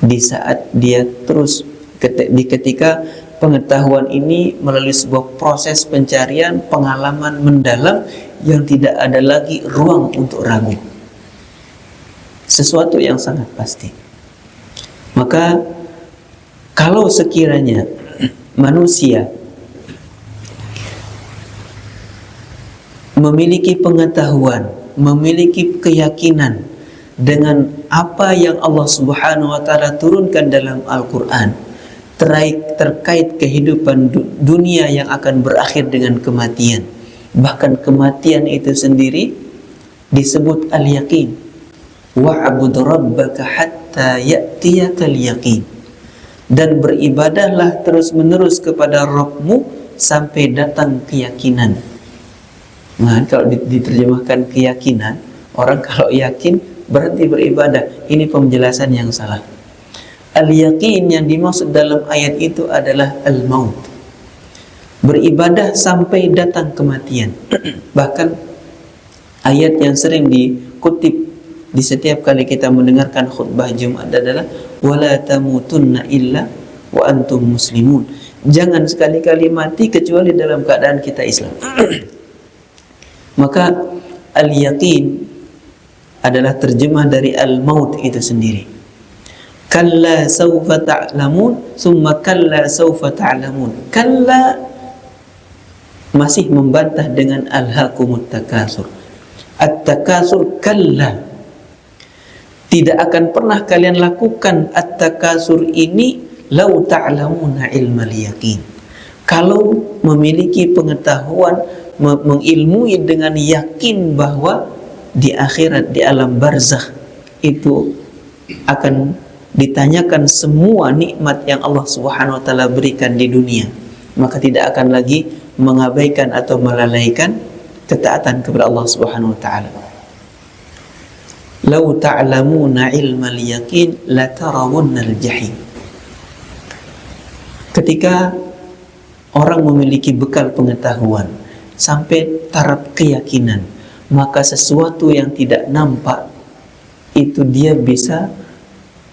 Di saat dia terus ketika pengetahuan ini melalui sebuah proses pencarian, pengalaman mendalam yang tidak ada lagi ruang untuk ragu. Sesuatu yang sangat pasti. Maka kalau sekiranya manusia memiliki pengetahuan, memiliki keyakinan dengan apa yang Allah Subhanahu wa taala turunkan dalam Al-Qur'an terkait kehidupan dunia yang akan berakhir dengan kematian. Bahkan kematian itu sendiri disebut al-yaqin. Wa'bud rabbaka hatta ya'tiyakal yaqin. Dan beribadahlah terus-menerus kepada Rabbmu sampai datang keyakinan. Nah, kalau diterjemahkan keyakinan, orang kalau yakin berhenti beribadah. Ini penjelasan yang salah. Al-yaqin yang dimaksud dalam ayat itu adalah al-maut. Beribadah sampai datang kematian. Bahkan ayat yang sering dikutip di setiap kali kita mendengarkan khutbah Jumat adalah wala tamutunna illa wa antum muslimun. Jangan sekali-kali mati kecuali dalam keadaan kita Islam. Maka al-yaqin adalah terjemah dari al-maut itu sendiri. Kalla sawfa ta'lamun, summa kalla sawfa ta'lamun. Kalla masih membantah dengan alhaakumut takasur. At-takasur kalla. Tidak akan pernah kalian lakukan at-takasur ini lau ta'lamuna ilmal yaqin. Kalau memiliki pengetahuan, mengilmui dengan yakin bahwa di akhirat, di alam barzakh itu akan ditanyakan semua nikmat yang Allah Subhanahu wa taala berikan di dunia, maka tidak akan lagi mengabaikan atau melalaikan ketaatan kepada Allah Subhanahu wa taala. Lau ta'lamuna ilmal yaqin la tarawunnal jahim. Ketika orang memiliki bekal pengetahuan sampai taraf keyakinan, maka sesuatu yang tidak nampak itu dia bisa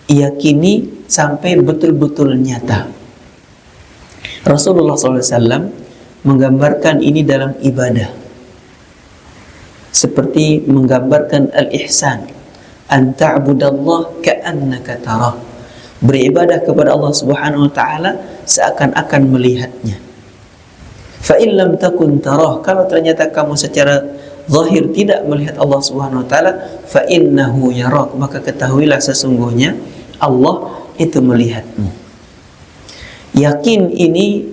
yakini sampai betul-betul nyata. Rasulullah SAW menggambarkan ini dalam ibadah seperti menggambarkan al-ihsan, an ta'budallah ka'annaka tarah. Beribadah kepada Allah Subhanahu wa taala seakan-akan melihatnya. Fa in lam takun tarah, kalau ternyata kamu secara zahir tidak melihat Allah Subhanahu wa taala, fa innahu yarak, maka ketahuilah sesungguhnya Allah itu melihatmu. Yakin ini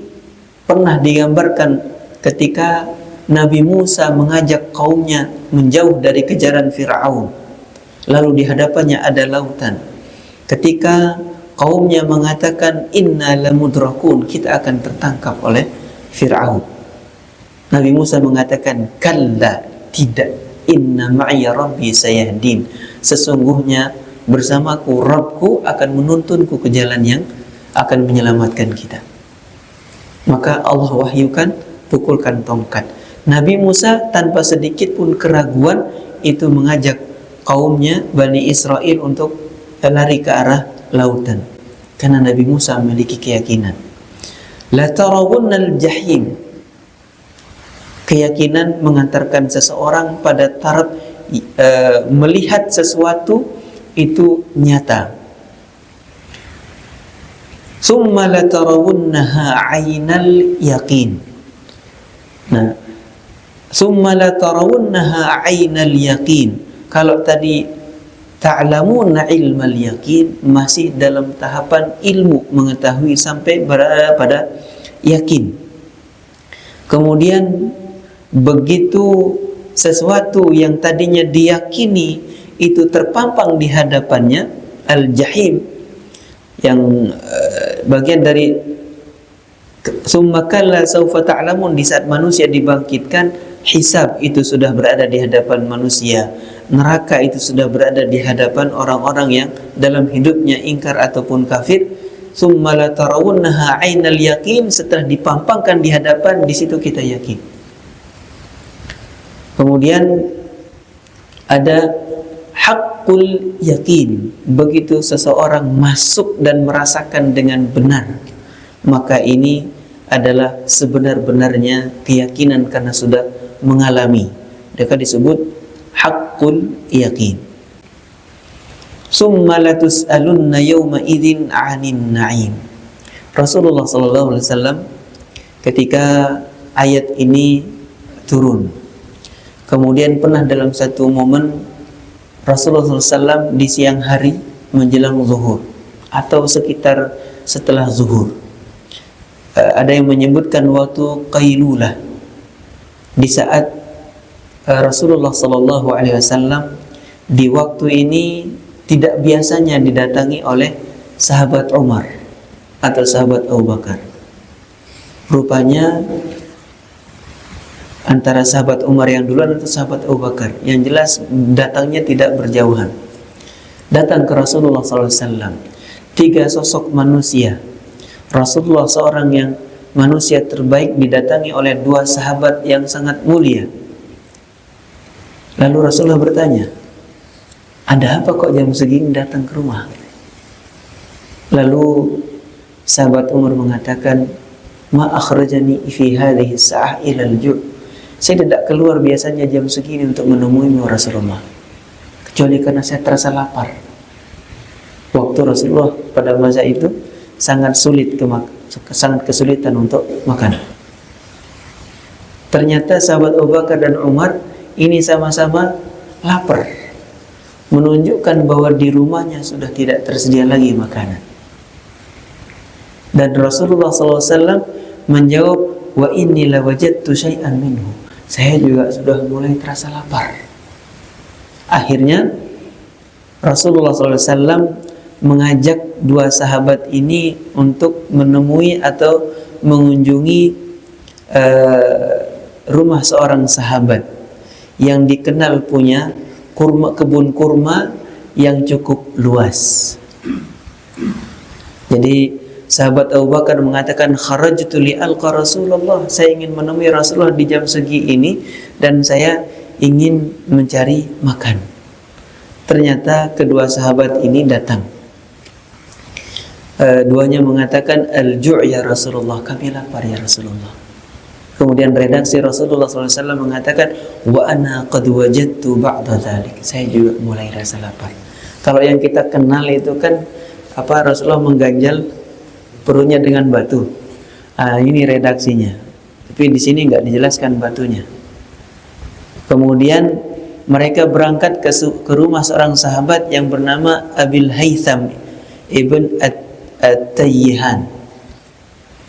pernah digambarkan ketika Nabi Musa mengajak kaumnya menjauh dari kejaran Fir'aun. Lalu di hadapannya ada lautan. Ketika kaumnya mengatakan inna lamudrakun, kita akan tertangkap oleh Fir'aun. Nabi Musa mengatakan kalla, tidak, inna ma'iya rabbi sayahdin, sesungguhnya bersamaku Rabbku akan menuntunku ke jalan yang akan menyelamatkan kita. Maka Allah wahyukan, pukulkan tongkat. Nabi Musa tanpa sedikit pun keraguan itu mengajak kaumnya Bani Israel untuk lari ke arah lautan, karena Nabi Musa memiliki keyakinan. La tarawunnal jahim. Keyakinan mengantarkan seseorang pada taraf melihat sesuatu itu nyata. Summa la tarawunnaha 'ainal yaqin. Nah, summa la tarawunnaha 'ainal yaqin. Kalau tadi ta'lamuna ilmal yaqin, masih dalam tahapan ilmu, mengetahui sampai berada pada yakin. Kemudian begitu sesuatu yang tadinya diyakini itu terpampang di hadapannya, al-jahim, yang bagian dari summa kalla saufa ta'lamun, di saat manusia dibangkitkan, hisab itu sudah berada di hadapan manusia, neraka itu sudah berada di hadapan orang-orang yang dalam hidupnya ingkar ataupun kafir. Summa la tarawunnaha 'ainal yaqin, setelah dipampangkan di hadapan, di situ kita yakin. Kemudian ada haqqul yakin, begitu seseorang masuk dan merasakan dengan benar, maka ini adalah sebenar-benarnya keyakinan karena sudah mengalami. Maka disebut haqqul yakin. Summa latus'alunna yawma idzin 'anin na'im. Rasulullah sallallahu alaihi wasallam ketika ayat ini turun, kemudian pernah dalam satu momen Rasulullah SAW di siang hari menjelang zuhur atau sekitar setelah zuhur, ada yang menyebutkan waktu qailulah, di saat Rasulullah Sallallahu Alaihi Wasallam di waktu ini tidak biasanya didatangi oleh sahabat Umar atau sahabat Abu Bakar. Rupanya antara sahabat Umar yang duluan atau sahabat Abu Bakar, yang jelas datangnya tidak berjauhan. Datang ke Rasulullah SAW 3 sosok manusia. Rasulullah seorang yang manusia terbaik didatangi oleh 2 sahabat yang sangat mulia. Lalu Rasulullah bertanya, ada apa kok jam segini datang ke rumah? Lalu sahabat Umar mengatakan, ma akhrajani fi hadhihi sa'ah ila al-ju'. Saya tidak keluar biasanya jam segini untuk menemuimu Rasulullah, kecuali karena saya terasa lapar. Waktu Rasulullah pada masa itu sangat kesulitan untuk makan. Ternyata sahabat Abu Bakar dan Umar ini sama-sama lapar, menunjukkan bahwa di rumahnya sudah tidak tersedia lagi makanan. Dan Rasulullah SAW menjawab, wa inni lawajadtu syai'an minhu. Saya juga sudah mulai terasa lapar. Akhirnya Rasulullah SAW mengajak 2 sahabat ini untuk menemui atau mengunjungi rumah seorang sahabat yang dikenal punya kebun kurma yang cukup luas. Jadi sahabat Abu Bakar mengatakan, kharajtu li alqa Rasulullah, saya ingin menemui Rasulullah di jam segi ini dan saya ingin mencari makan. Ternyata kedua sahabat ini datang. Duanya mengatakan, al-ju' ya Rasulullah, kami lapar ya Rasulullah. Kemudian redaksi Rasulullah SAW mengatakan, wa ana qad wajadtu ba'da dzalik, saya juga mulai rasa lapar. Kalau yang kita kenal itu kan Rasulullah mengganjal perutnya dengan batu. Ini redaksinya. Tapi di sini nggak dijelaskan batunya. Kemudian mereka berangkat ke rumah seorang sahabat yang bernama Abil Haytham ibn At-Tayyihan.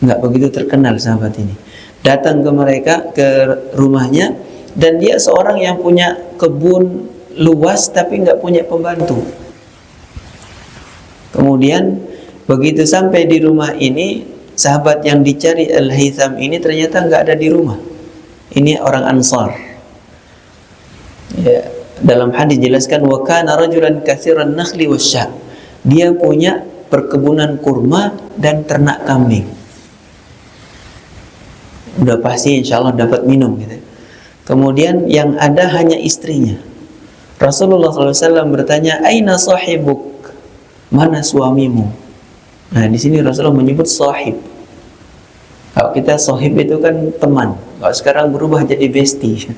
Nggak begitu terkenal sahabat ini. Datang ke rumahnya, dan dia seorang yang punya kebun luas tapi nggak punya pembantu. Kemudian begitu sampai di rumah ini, sahabat yang dicari Al-Haytham ini ternyata nggak ada di rumah. Ini orang Ansar. Ya, dalam hadis dijelaskan, wa kana rajulan katsiran nakhli wasya. Dia punya perkebunan kurma dan ternak kambing. Udah pasti insya Allah dapat minum gitu. Kemudian yang ada hanya istrinya. Rasulullah SAW bertanya, aina sahibuk? Mana suamimu? Nah, di sini Rasulullah menyebut sahib. Kalau kita sahib itu kan teman. Kalau sekarang berubah jadi bestie.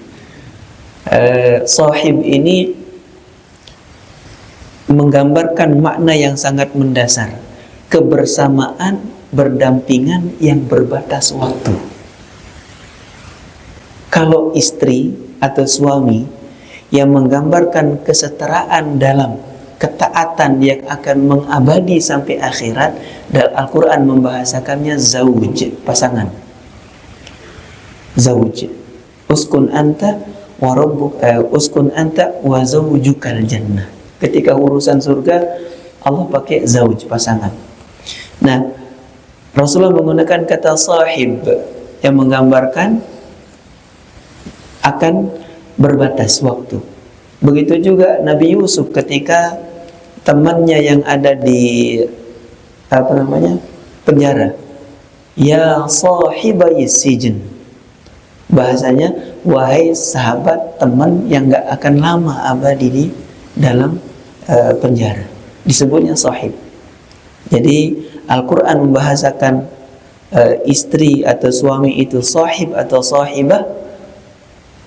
Sahib ini menggambarkan makna yang sangat mendasar, kebersamaan, berdampingan yang berbatas waktu. Kalau istri atau suami yang menggambarkan kesetaraan dalam ketaatan yang akan mengabadi sampai akhirat, dan Al-Quran membahasakannya zawj, pasangan. Zawj, uskun anta wa rabbuk, uskun anta wa zawjukal jannah. Ketika urusan surga, Allah pakai zauj, pasangan. Nah, Rasulullah menggunakan kata sahib yang menggambarkan akan berbatas waktu. Begitu juga Nabi Yusuf ketika temannya yang ada di penjara, ya sahibai sijin, bahasanya wahai sahabat teman yang gak akan lama abadi di dalam penjara, disebutnya sahib. Jadi Al-Quran membahasakan istri atau suami itu sahib atau sahibah,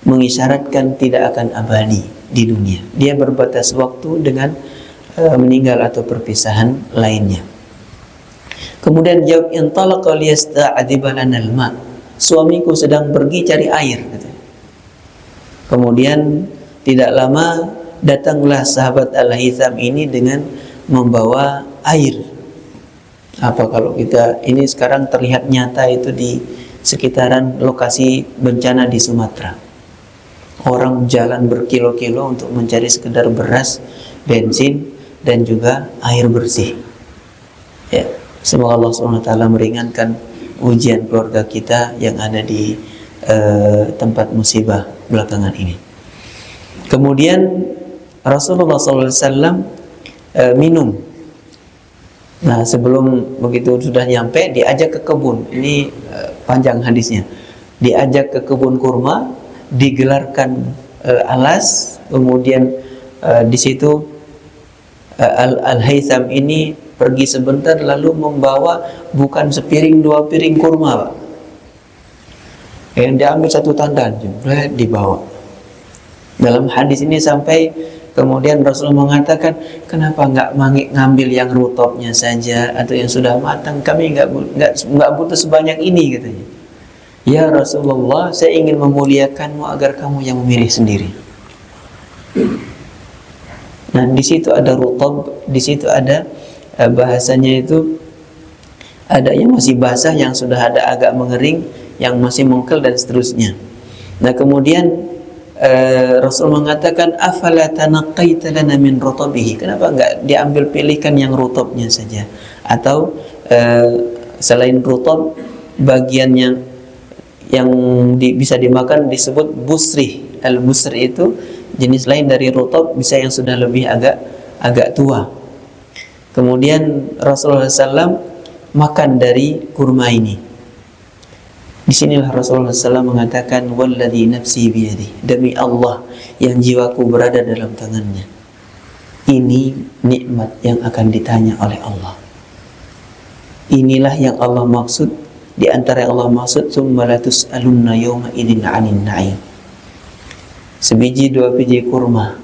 mengisyaratkan tidak akan abadi di dunia. Dia berbatas waktu dengan meninggal atau perpisahan lainnya. Kemudian jawab, intalaqa liyasta'dziba lanal ma, suamiku sedang pergi cari air, katanya. Kemudian tidak lama datanglah sahabat Al-Haytham ini dengan membawa air. Apa kalau kita ini sekarang terlihat nyata itu di sekitaran lokasi bencana di Sumatera. Orang jalan berkilo-kilo untuk mencari sekedar beras, bensin, dan juga air bersih. Ya, semoga Allah SWT meringankan ujian keluarga kita yang ada di tempat musibah belakangan ini. Kemudian Rasulullah SAW minum. Nah, sebelum begitu sudah nyampe, diajak ke kebun. Ini panjang hadisnya. Diajak ke kebun kurma, digelarkan alas, kemudian di situ Al-Haytham ini pergi sebentar lalu membawa bukan sepiring 2 piring kurma, Pak. Yang diambil 1 tandan, dibawa. Dalam hadis ini sampai kemudian Rasulullah mengatakan, kenapa nggak ngambil yang rutopnya saja atau yang sudah matang? Kami nggak butuh sebanyak ini, katanya. Ya Rasulullah, saya ingin memuliakanmu agar kamu yang memilih sendiri. Nah, di situ ada rutab, di situ ada bahasanya itu ada yang masih basah, yang sudah ada agak mengering, yang masih mengkel dan seterusnya. Nah, kemudian Rasul mengatakan, afala tanaqqaita lana min rutabihi, kenapa enggak diambil pilihkan yang rutubnya saja, atau selain rutab bagian yang bisa dimakan disebut busri. Al-busri itu jenis lain dari rutab, bisa yang sudah lebih agak tua. Kemudian Rasulullah SAW makan dari kurma ini. Disinilah Rasulullah SAW mengatakan, walladzi nafsi biyadihi, demi Allah yang jiwaku berada dalam tangannya, ini nikmat yang akan ditanya oleh Allah. Inilah yang Allah maksud, di antara yang Allah maksud, tsumma la tus'alunna yawma idzin 'anil na'im. Sebiji 2 biji kurma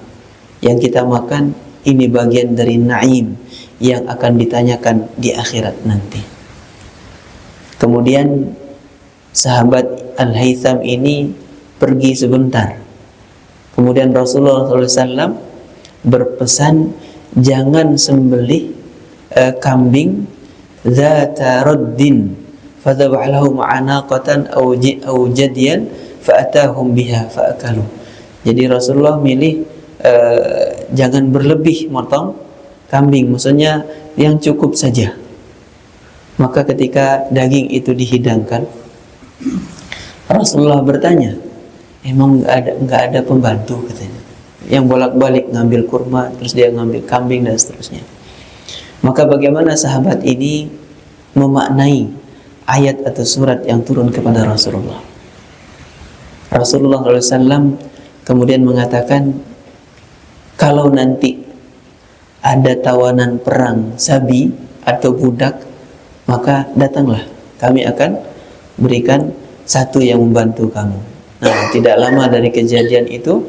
yang kita makan, ini bagian dari na'im yang akan ditanyakan di akhirat nanti. Kemudian sahabat Al-Haytham ini pergi sebentar. Kemudian Rasulullah SAW berpesan, jangan sembelih kambing dzata raddin fadhabah lahum anaqatan aw jadyan fa'atahum biha fa'akalu. Jadi Rasulullah milih jangan berlebih motong kambing, maksudnya yang cukup saja. Maka ketika daging itu dihidangkan, Rasulullah bertanya, emang nggak ada pembantu, katanya, yang bolak-balik ngambil kurma, terus dia ngambil kambing dan seterusnya. Maka bagaimana sahabat ini memaknai ayat atau surat yang turun kepada Rasulullah? Rasulullah SAW kemudian mengatakan, kalau nanti ada tawanan perang sabi atau budak, maka datanglah, kami akan berikan satu yang membantu kamu. Nah, tidak lama dari kejadian itu,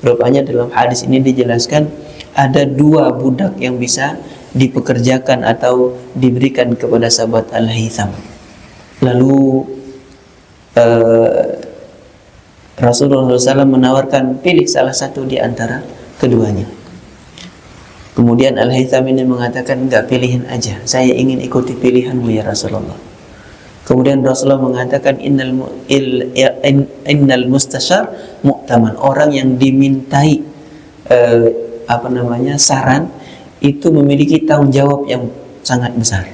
rupanya dalam hadis ini dijelaskan ada 2 budak yang bisa dipekerjakan atau diberikan kepada sahabat Al-Haytham. Lalu Rasulullah SAW menawarkan, pilih salah satu di antara keduanya. Kemudian Al-Haytham ini mengatakan, enggak, pilihin aja, saya ingin ikuti pilihanmu ya Rasulullah. Kemudian Rasulullah mengatakan, innal mustashar mu'taman, orang yang dimintai saran itu memiliki tanggung jawab yang sangat besar.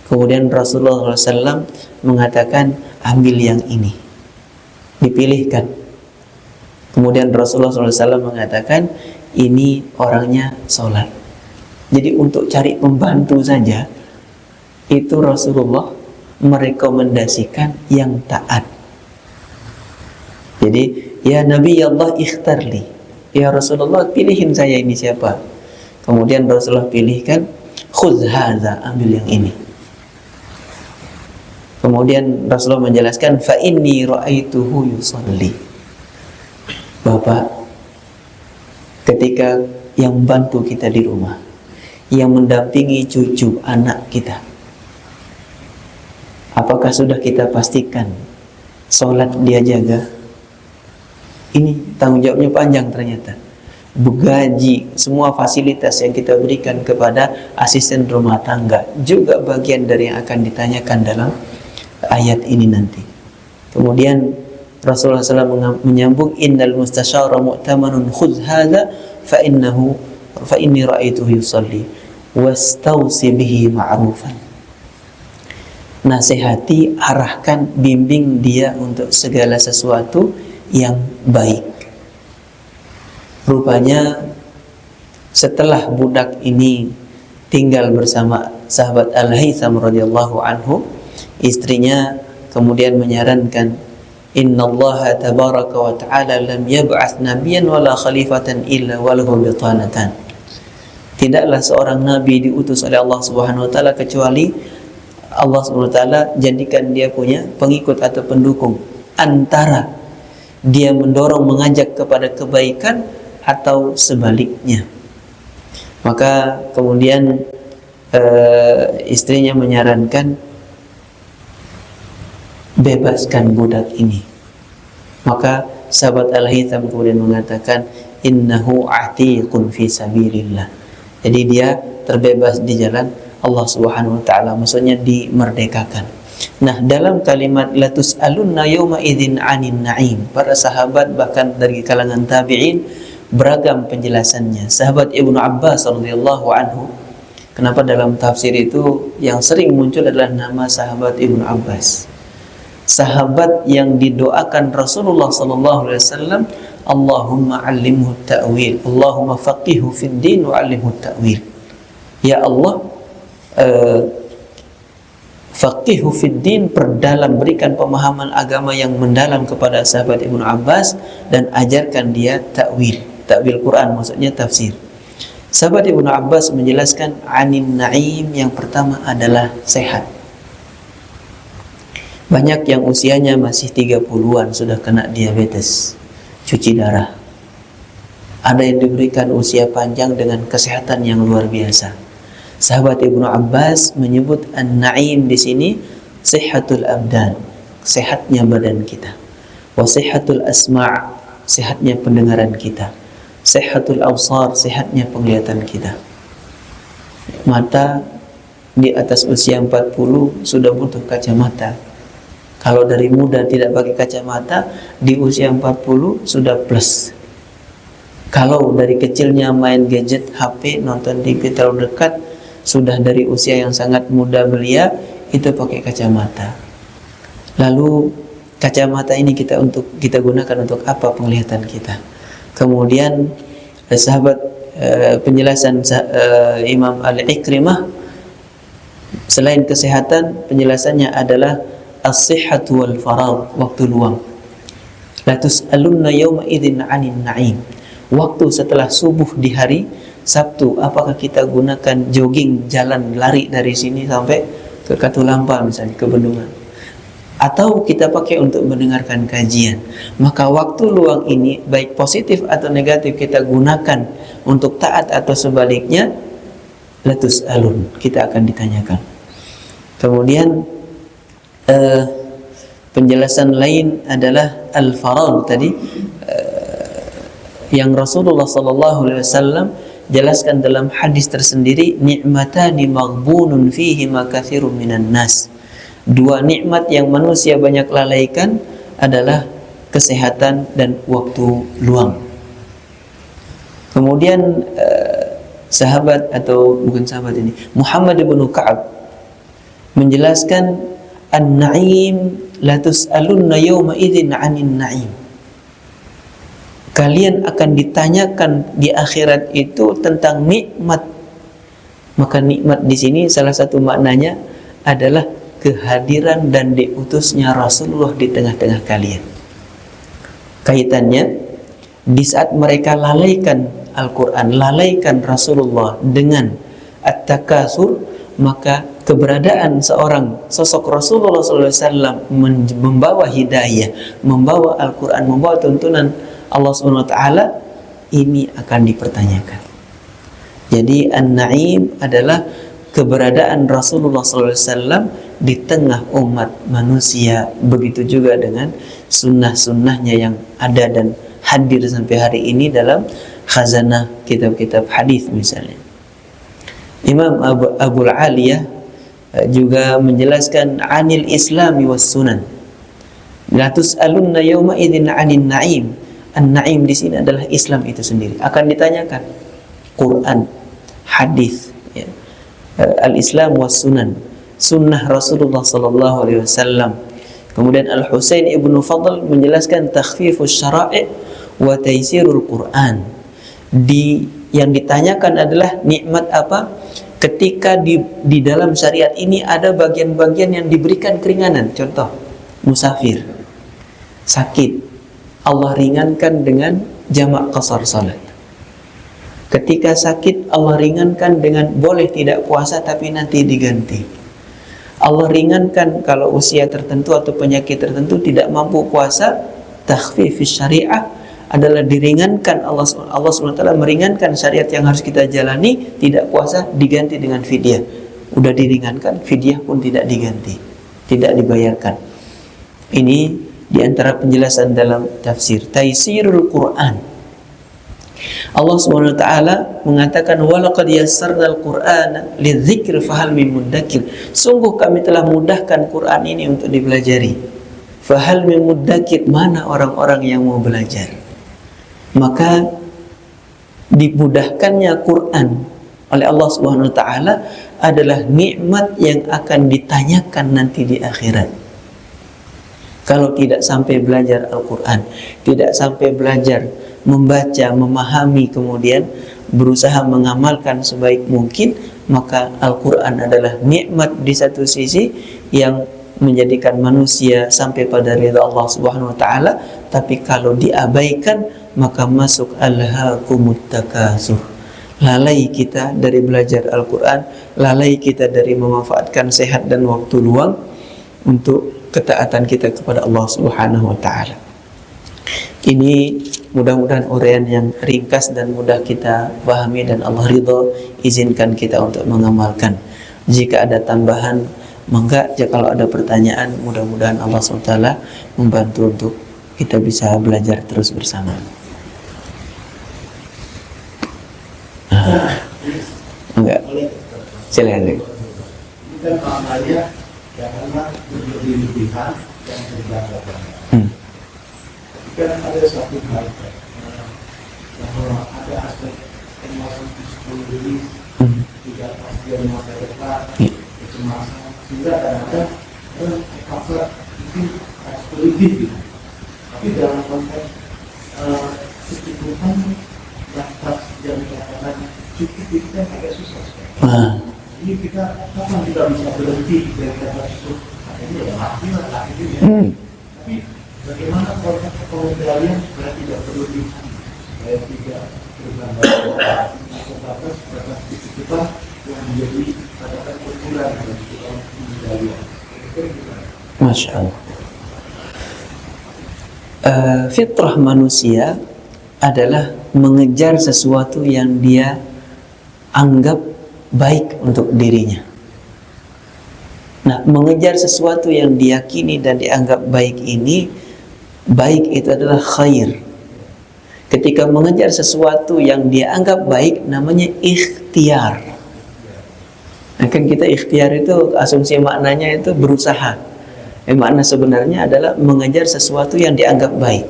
Kemudian Rasulullah SAW mengatakan, ambil yang ini, dipilihkan. Kemudian Rasulullah SAW mengatakan, ini orangnya sholat. Jadi untuk cari pembantu saja, itu Rasulullah merekomendasikan yang taat. Jadi, ya Nabi Allah ikhtarli, ya Rasulullah pilihin saya ini siapa. Kemudian Rasulullah pilihkan, khudh hadza, ambil yang ini. Kemudian Rasulullah menjelaskan, fa inni ra'aituhu yusalli. Bapak, ketika yang bantu kita di rumah, yang mendampingi cucu anak kita, apakah sudah kita pastikan sholat dia jaga? Ini tanggung jawabnya panjang ternyata. Begaji, semua fasilitas yang kita berikan kepada asisten rumah tangga juga bagian dari yang akan ditanyakan dalam ayat ini nanti. Kemudian Rasulullah SAW menyambung, innal mustasyara mu'tamanun khudh hadha fa inni ra'aituhu yusalli wastausi bihi ma'rufan. Nasihati, arahkan, bimbing dia untuk segala sesuatu yang baik. Rupanya setelah budak ini tinggal bersama sahabat Al-Haytham radhiyallahu anhu, istrinya kemudian menyarankan, innallaha tabaraka wa ta'ala lam yab'ats nabiyyan wala khalifatan illa walahu bitanatan. Tidaklah seorang nabi diutus oleh Allah Subhanahu wa taala kecuali Allah Subhanahu wa taala jadikan dia punya pengikut atau pendukung, antara dia mendorong, mengajak kepada kebaikan atau sebaliknya. Maka kemudian istrinya menyarankan, bebaskan budak ini. Maka sahabat Al-Haytham kemudian mengatakan, innahu atiqun fi sabilillah. Jadi dia terbebas di jalan Allah Subhanahu wa taala, maksudnya dimerdekakan. Nah, dalam kalimat la tus'alunna yawma idzin 'anil na'im, para sahabat bahkan dari kalangan tabi'in beragam penjelasannya. Sahabat Ibnu Abbas radhiyallahu anhu, kenapa dalam tafsir itu yang sering muncul adalah nama sahabat Ibnu Abbas. Sahabat yang didoakan Rasulullah sallallahu alaihi wasallam, Allahumma 'allimhu ta'wil, Allahumma faqihhu fid din wa 'allimhu ta'wil. Ya Allah, faqihhu fid din, perdalam, berikan pemahaman agama yang mendalam kepada sahabat Ibnu Abbas, dan ajarkan dia ta'wil. Ta'wil Quran maksudnya tafsir. Sahabat Ibnu Abbas menjelaskan, anin na'im, yang pertama adalah sehat. Banyak yang usianya masih 30-an sudah kena diabetes, cuci darah. Ada yang diberikan usia panjang dengan kesehatan yang luar biasa. Sahabat Ibnu Abbas menyebut an-na'im di sini sihhatul abdan, sehatnya badan kita. Wa sihhatul asma', sehatnya pendengaran kita. Sihhatul absar, sehatnya penglihatan kita. Mata di atas usia 40 sudah butuh kacamata. Kalau dari muda tidak pakai kacamata, di usia 40 sudah plus. Kalau dari kecilnya main gadget, HP, nonton TV terlalu dekat, sudah dari usia yang sangat muda belia, itu pakai kacamata. Lalu kacamata ini kita gunakan untuk apa? Penglihatan kita. Kemudian sahabat penjelasan Imam Al-Ikrimah, selain kesehatan, penjelasannya adalah as-sihhatu wal faragh, waktu luang. La tus'alunna yawma idzin 'anil na'im. Waktu setelah subuh di hari Sabtu, apakah kita gunakan jogging, jalan, lari dari sini sampai ke Katulampa misalnya, ke Bendungan, atau kita pakai untuk mendengarkan kajian? Maka waktu luang ini, baik positif atau negatif, kita gunakan untuk taat atau sebaliknya, la tus'alun, kita akan ditanyakan. Kemudian penjelasan lain adalah al-faragh tadi, yang Rasulullah SAW jelaskan dalam hadis tersendiri, ni'matani maghbunun fihi ma katsirun minan nas. Dua nikmat yang manusia banyak lalaikan adalah kesehatan dan waktu luang. Kemudian sahabat atau bukan sahabat ini, Muhammad ibn Ka'ab menjelaskan an-na'im la tus'alunna yawma idzin 'anin na'im. Kalian akan ditanyakan di akhirat itu tentang nikmat. Maka nikmat di sini salah satu maknanya adalah kehadiran dan diutusnya Rasulullah di tengah-tengah kalian. Kaitannya, di saat mereka lalaikan Al-Quran, lalaikan Rasulullah dengan at-takasur, maka keberadaan seorang sosok Rasulullah SAW membawa hidayah, membawa Al-Quran, membawa tuntunan Allah SWT, ini akan dipertanyakan. Jadi an-na'im adalah keberadaan Rasulullah SAW di tengah umat manusia. Begitu juga dengan sunnah-sunnahnya yang ada dan hadir sampai hari ini dalam khazanah kitab-kitab hadis misalnya. Imam Abul Aliyah juga menjelaskan anil islami was sunan. La tus'alunna yawma idzin 'anil na'im. An-na'im di sini adalah Islam itu sendiri. Akan ditanyakan Quran, hadis, ya. Al-Islam was sunan, sunnah Rasulullah sallallahu alaihi wasallam. Kemudian Al-Husain ibnu Fadl menjelaskan takhfifus syara'i' wa taysirul Quran. Yang ditanyakan adalah nikmat apa? Ketika di dalam syariat ini ada bagian-bagian yang diberikan keringanan. Contoh, musafir, sakit, Allah ringankan dengan jamak qasar salat. Ketika sakit, Allah ringankan dengan boleh tidak puasa tapi nanti diganti. Allah ringankan kalau usia tertentu atau penyakit tertentu tidak mampu puasa, takhfifis syariah adalah diringankan. Allah SWT meringankan syariat yang harus kita jalani, tidak puasa diganti dengan fidyah. Udah diringankan, fidyah pun tidak diganti, tidak dibayarkan. Ini diantara penjelasan dalam tafsir Taisirul Quran. Allah SWT mengatakan walaqad yassarnal Qur'ana lidzikri fahal min muddakir. Sungguh kami telah mudahkan Quran ini untuk dipelajari. Fahal min muddakir, mana orang-orang yang mau belajar? Maka dimudahkannya Quran oleh Allah Subhanahu wa taala adalah nikmat yang akan ditanyakan nanti di akhirat. Kalau tidak sampai belajar Al-Quran, tidak sampai belajar membaca, memahami, kemudian berusaha mengamalkan sebaik mungkin, maka Al-Quran adalah nikmat di satu sisi yang menjadikan manusia sampai pada ridha Allah Subhanahu wa taala, tapi kalau diabaikan maka masuk alhaakumut takasur. Lalai kita dari belajar Al-Quran, lalai kita dari memanfaatkan sehat dan waktu luang untuk ketaatan kita kepada Allah Subhanahu wa taala. Ini mudah-mudahan uraian yang ringkas dan mudah kita pahami dan Allah ridha, izinkan kita untuk mengamalkan. Jika ada tambahan, maka kalau ada pertanyaan, mudah-mudahan Allah SWT membantu untuk kita bisa belajar terus bersama. Enggak, silakan. Kita namanya janganlah berlebihan yang berlebihan. Kan ada satu hal bahwa ada aspek emosi psikologis, tidak pastian masa depan, kecemasan, sehingga kadang-kadang terpaksa itu harus politik gitu. Tapi dalam konteks kecukupan batas yang dikatakan cukup itu kan agak susah sekali. Ini kita kapan kita bisa berhenti dari kata cukup? Ini ya mati lah akhirnya. Tapi bagaimana konteks pengendalian supaya tidak berlebihan, supaya tidak bergambar atau batas kecukupan yang menjadi katakan ukuran dari pengendalian. Masya Allah. Fitrah manusia adalah mengejar sesuatu yang dia anggap baik untuk dirinya. Nah, mengejar sesuatu yang diyakini dan dianggap baik ini, baik itu adalah khair. Ketika mengejar sesuatu yang dia anggap baik, namanya ikhtiar. Nah, kan kita ikhtiar itu asumsi maknanya itu berusaha. Makna sebenarnya adalah mengejar sesuatu yang dianggap baik.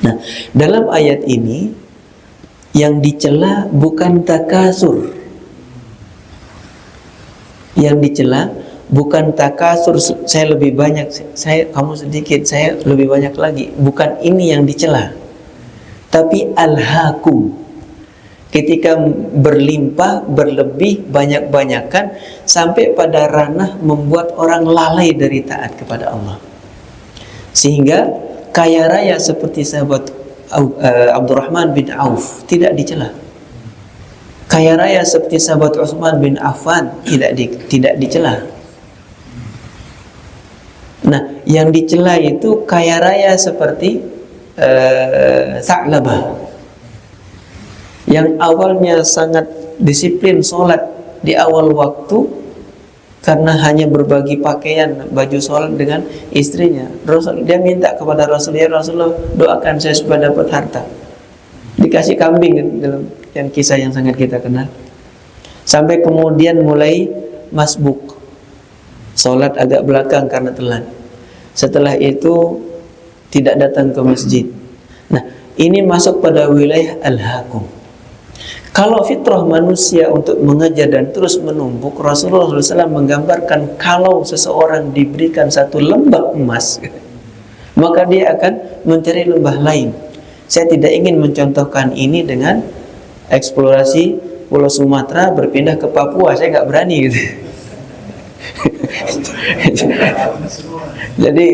Nah, dalam ayat ini Yang dicela bukan takasur. Yang dicela bukan takasur, saya lebih banyak, kamu sedikit, saya lebih banyak lagi. Bukan ini yang dicela. Tapi alhaakum. Ketika berlimpah, berlebih, banyak-banyakan sampai pada ranah membuat orang lalai dari taat kepada Allah. Sehingga kaya raya seperti sahabat Abdurrahman bin Auf tidak dicela. Kaya raya seperti sahabat Utsman bin Affan tidak dicela. Nah, yang dicela itu kaya raya seperti Sa'labah, yang awalnya sangat disiplin sholat di awal waktu karena hanya berbagi pakaian baju sholat dengan istrinya. Dia minta kepada Rasul, ya Rasulullah, doakan saya supaya dapat harta. Dikasih kambing dalam yang kisah yang sangat kita kenal. Sampai kemudian mulai masbuk, sholat agak belakang karena telat. Setelah itu tidak datang ke masjid. Nah, ini masuk pada wilayah al-hakum. Kalau fitrah manusia untuk mengejar dan terus menumbuk, Rasulullah SAW menggambarkan kalau seseorang diberikan satu lembah emas, maka dia akan mencari lembah lain. Saya tidak ingin mencontohkan ini dengan eksplorasi Pulau Sumatera berpindah ke Papua, saya nggak berani gitu. Jadi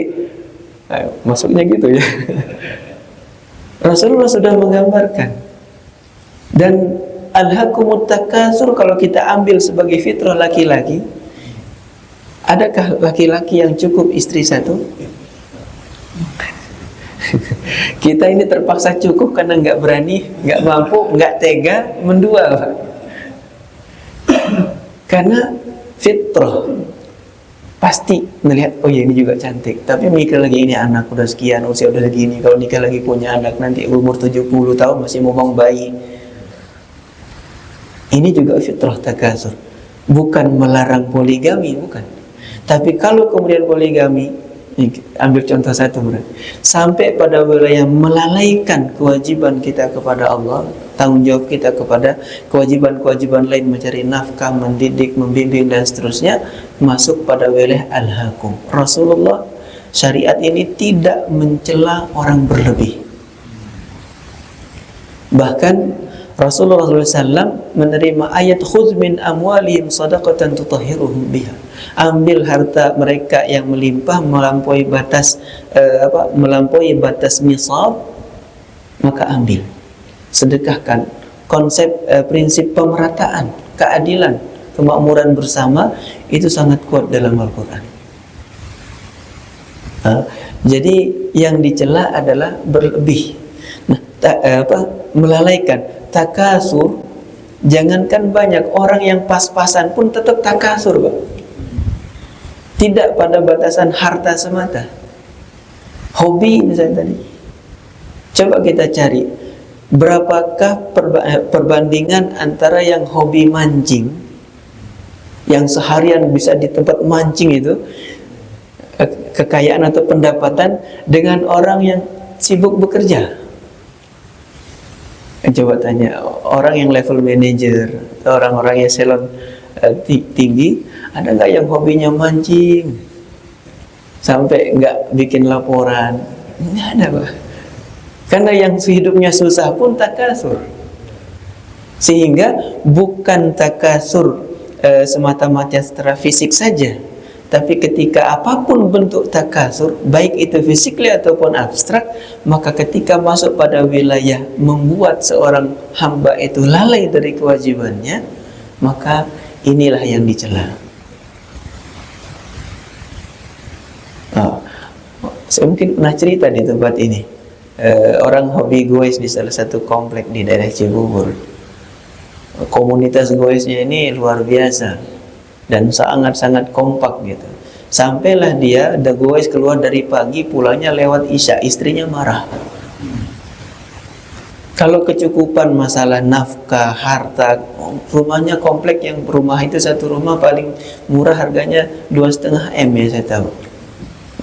maksudnya gitu ya. Rasulullah sudah menggambarkan. Dan alhaakumut takasur kalau kita ambil sebagai fitrah laki-laki, adakah laki-laki yang cukup istri satu? Kita ini terpaksa cukup karena nggak berani, nggak mampu, nggak tega mendua. Karena fitrah pasti melihat, oh ya ini juga cantik, tapi mikir lagi ini anak udah sekian, usia udah segini, kalau nikah lagi punya anak nanti umur 70 tahun masih ngomong bayi. Ini juga fitrah takasur. Bukan melarang poligami, bukan. Tapi kalau kemudian poligami, ambil contoh satu berarti, sampai pada wilayah melalaikan kewajiban kita kepada Allah, tanggung jawab kita kepada kewajiban-kewajiban lain, mencari nafkah, mendidik, membimbing dan seterusnya, masuk pada wilayah al-hakum. Rasulullah syariat ini tidak mencela orang berlebih. Bahkan Rasulullah SAW menerima ayat khudz min amwalihim shadaqatan tutahhiruhum biha. Ambil harta mereka yang melimpah melampaui batas melampaui batas nisab, maka ambil, sedekahkan. Konsep prinsip pemerataan, keadilan, kemakmuran bersama itu sangat kuat dalam Al-Qur'an. Jadi yang dicela adalah berlebih. Nah, melalaikan. Takasur, jangankan banyak, orang yang pas-pasan pun tetap takasur, Pak. Tidak pada batasan harta semata. Hobi misalnya tadi, coba kita cari berapakah perbandingan antara yang hobi mancing, yang seharian bisa di tempat mancing itu, kekayaan atau pendapatan, dengan orang yang sibuk bekerja. Coba tanya orang yang level manager, orang-orang yang salon tinggi, ada nggak yang hobinya mancing sampai nggak bikin laporan? Nggak ada, Pak. Karena yang hidupnya susah pun takasur. Sehingga bukan takasur semata-mata secara fisik saja, tapi ketika apapun bentuk takasur, baik itu fisikly ataupun abstrak, maka ketika masuk pada wilayah membuat seorang hamba itu lalai dari kewajibannya, maka inilah yang dicela. Saya mungkin pernah cerita di tempat ini, orang hobi goes di salah satu komplek di daerah Cibubur. Komunitas goesnya ini luar biasa dan sangat-sangat kompak gitu. Sampailah dia, the goes keluar dari pagi, pulangnya lewat isya, istrinya marah. Kalau kecukupan masalah nafkah, harta, rumahnya komplek, yang rumah itu satu rumah paling murah harganya 2,5 M ya saya tahu,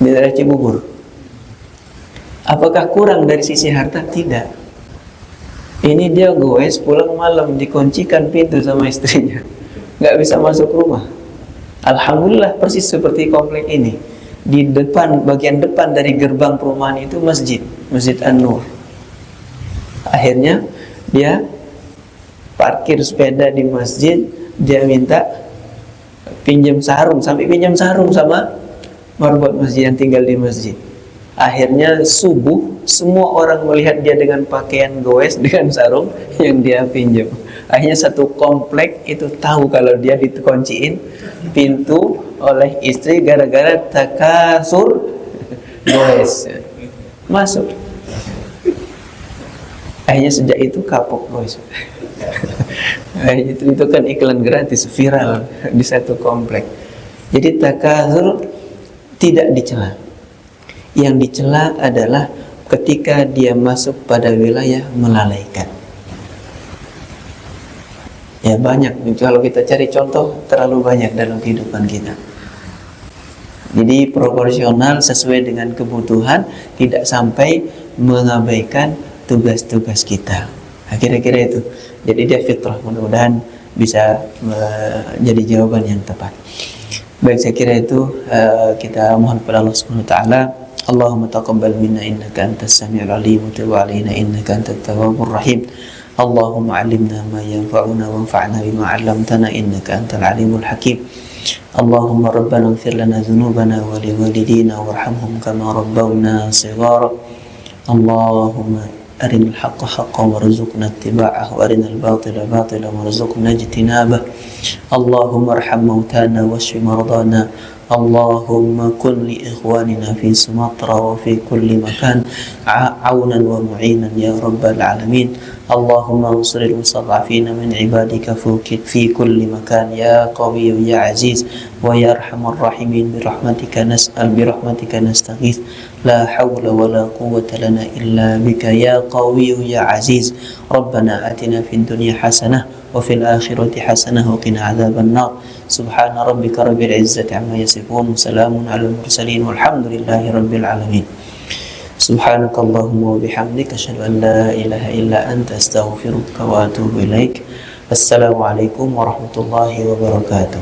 di daerah Cibubur. Apakah kurang dari sisi harta? Tidak. Ini dia goes pulang malam, dikuncikan pintu sama istrinya, nggak bisa masuk rumah. Alhamdulillah persis seperti komplek ini. Di depan, bagian depan dari gerbang perumahan itu masjid, Masjid An-Nur. Akhirnya dia parkir sepeda di masjid, dia minta pinjam sarung, sampai pinjam sarung sama marbot masjid yang tinggal di masjid. Akhirnya subuh semua orang melihat dia dengan pakaian goes dengan sarung yang dia pinjam. Akhirnya satu komplek itu tahu kalau dia dikunciin pintu oleh istri gara-gara takasur goes. Masuk. Akhirnya sejak itu kapok goes. Itu kan iklan gratis viral di satu komplek. Jadi takasur tidak dicela. Yang dicela adalah ketika dia masuk pada wilayah melalaikan. Ya banyak, kalau kita cari contoh terlalu banyak dalam kehidupan kita. Jadi proporsional sesuai dengan kebutuhan, tidak sampai mengabaikan tugas-tugas kita. Kira-kira itu. Jadi dia fitrah, mudah-mudahan bisa jadi jawaban yang tepat. Baik, saya kira itu kita mohon kepada Allah Subhanahu wa taala. Allahumma taqabbal minna innaka antas samiul alim wa tub alaina innaka antat tawwabur rahim. Allahumma 'allimna ma yanfa'una wanfa'na bima 'allamtana innaka antal alimul hakim. Allahumma rabbana ighfir lana dhunubana wa liwalidina warhamhum kama rabbawna shighara. Allahumma أرنا الحق حقا وارزقنا اتباعه وأرنا الباطل باطلا وارزقنا اجتنابه اللهم ارحم موتانا واشف مرضانا اللهم كن لإخواننا في سمطرة وفي كل مكان عونا ومعينا يا رب العالمين اللهم انصر المستضعفين من عبادك في كل مكان يا قوي يا عزيز ويا أرحم الراحمين برحمتك نسأل برحمتك نستغيث لا حول ولا قوة لنا إلا بك يا قوي يا عزيز ربنا آتنا في الدنيا حسنة وفي الآخرة حسنة وقنا عذاب النار سبحان ربك رب العزة عما يصفون وسلام على المرسلين والحمد لله رب العالمين سبحانك اللهم وبحمدك أشهد أن لا إله إلا أنت أستغفرك وأتوب إليك السلام عليكم ورحمة الله وبركاته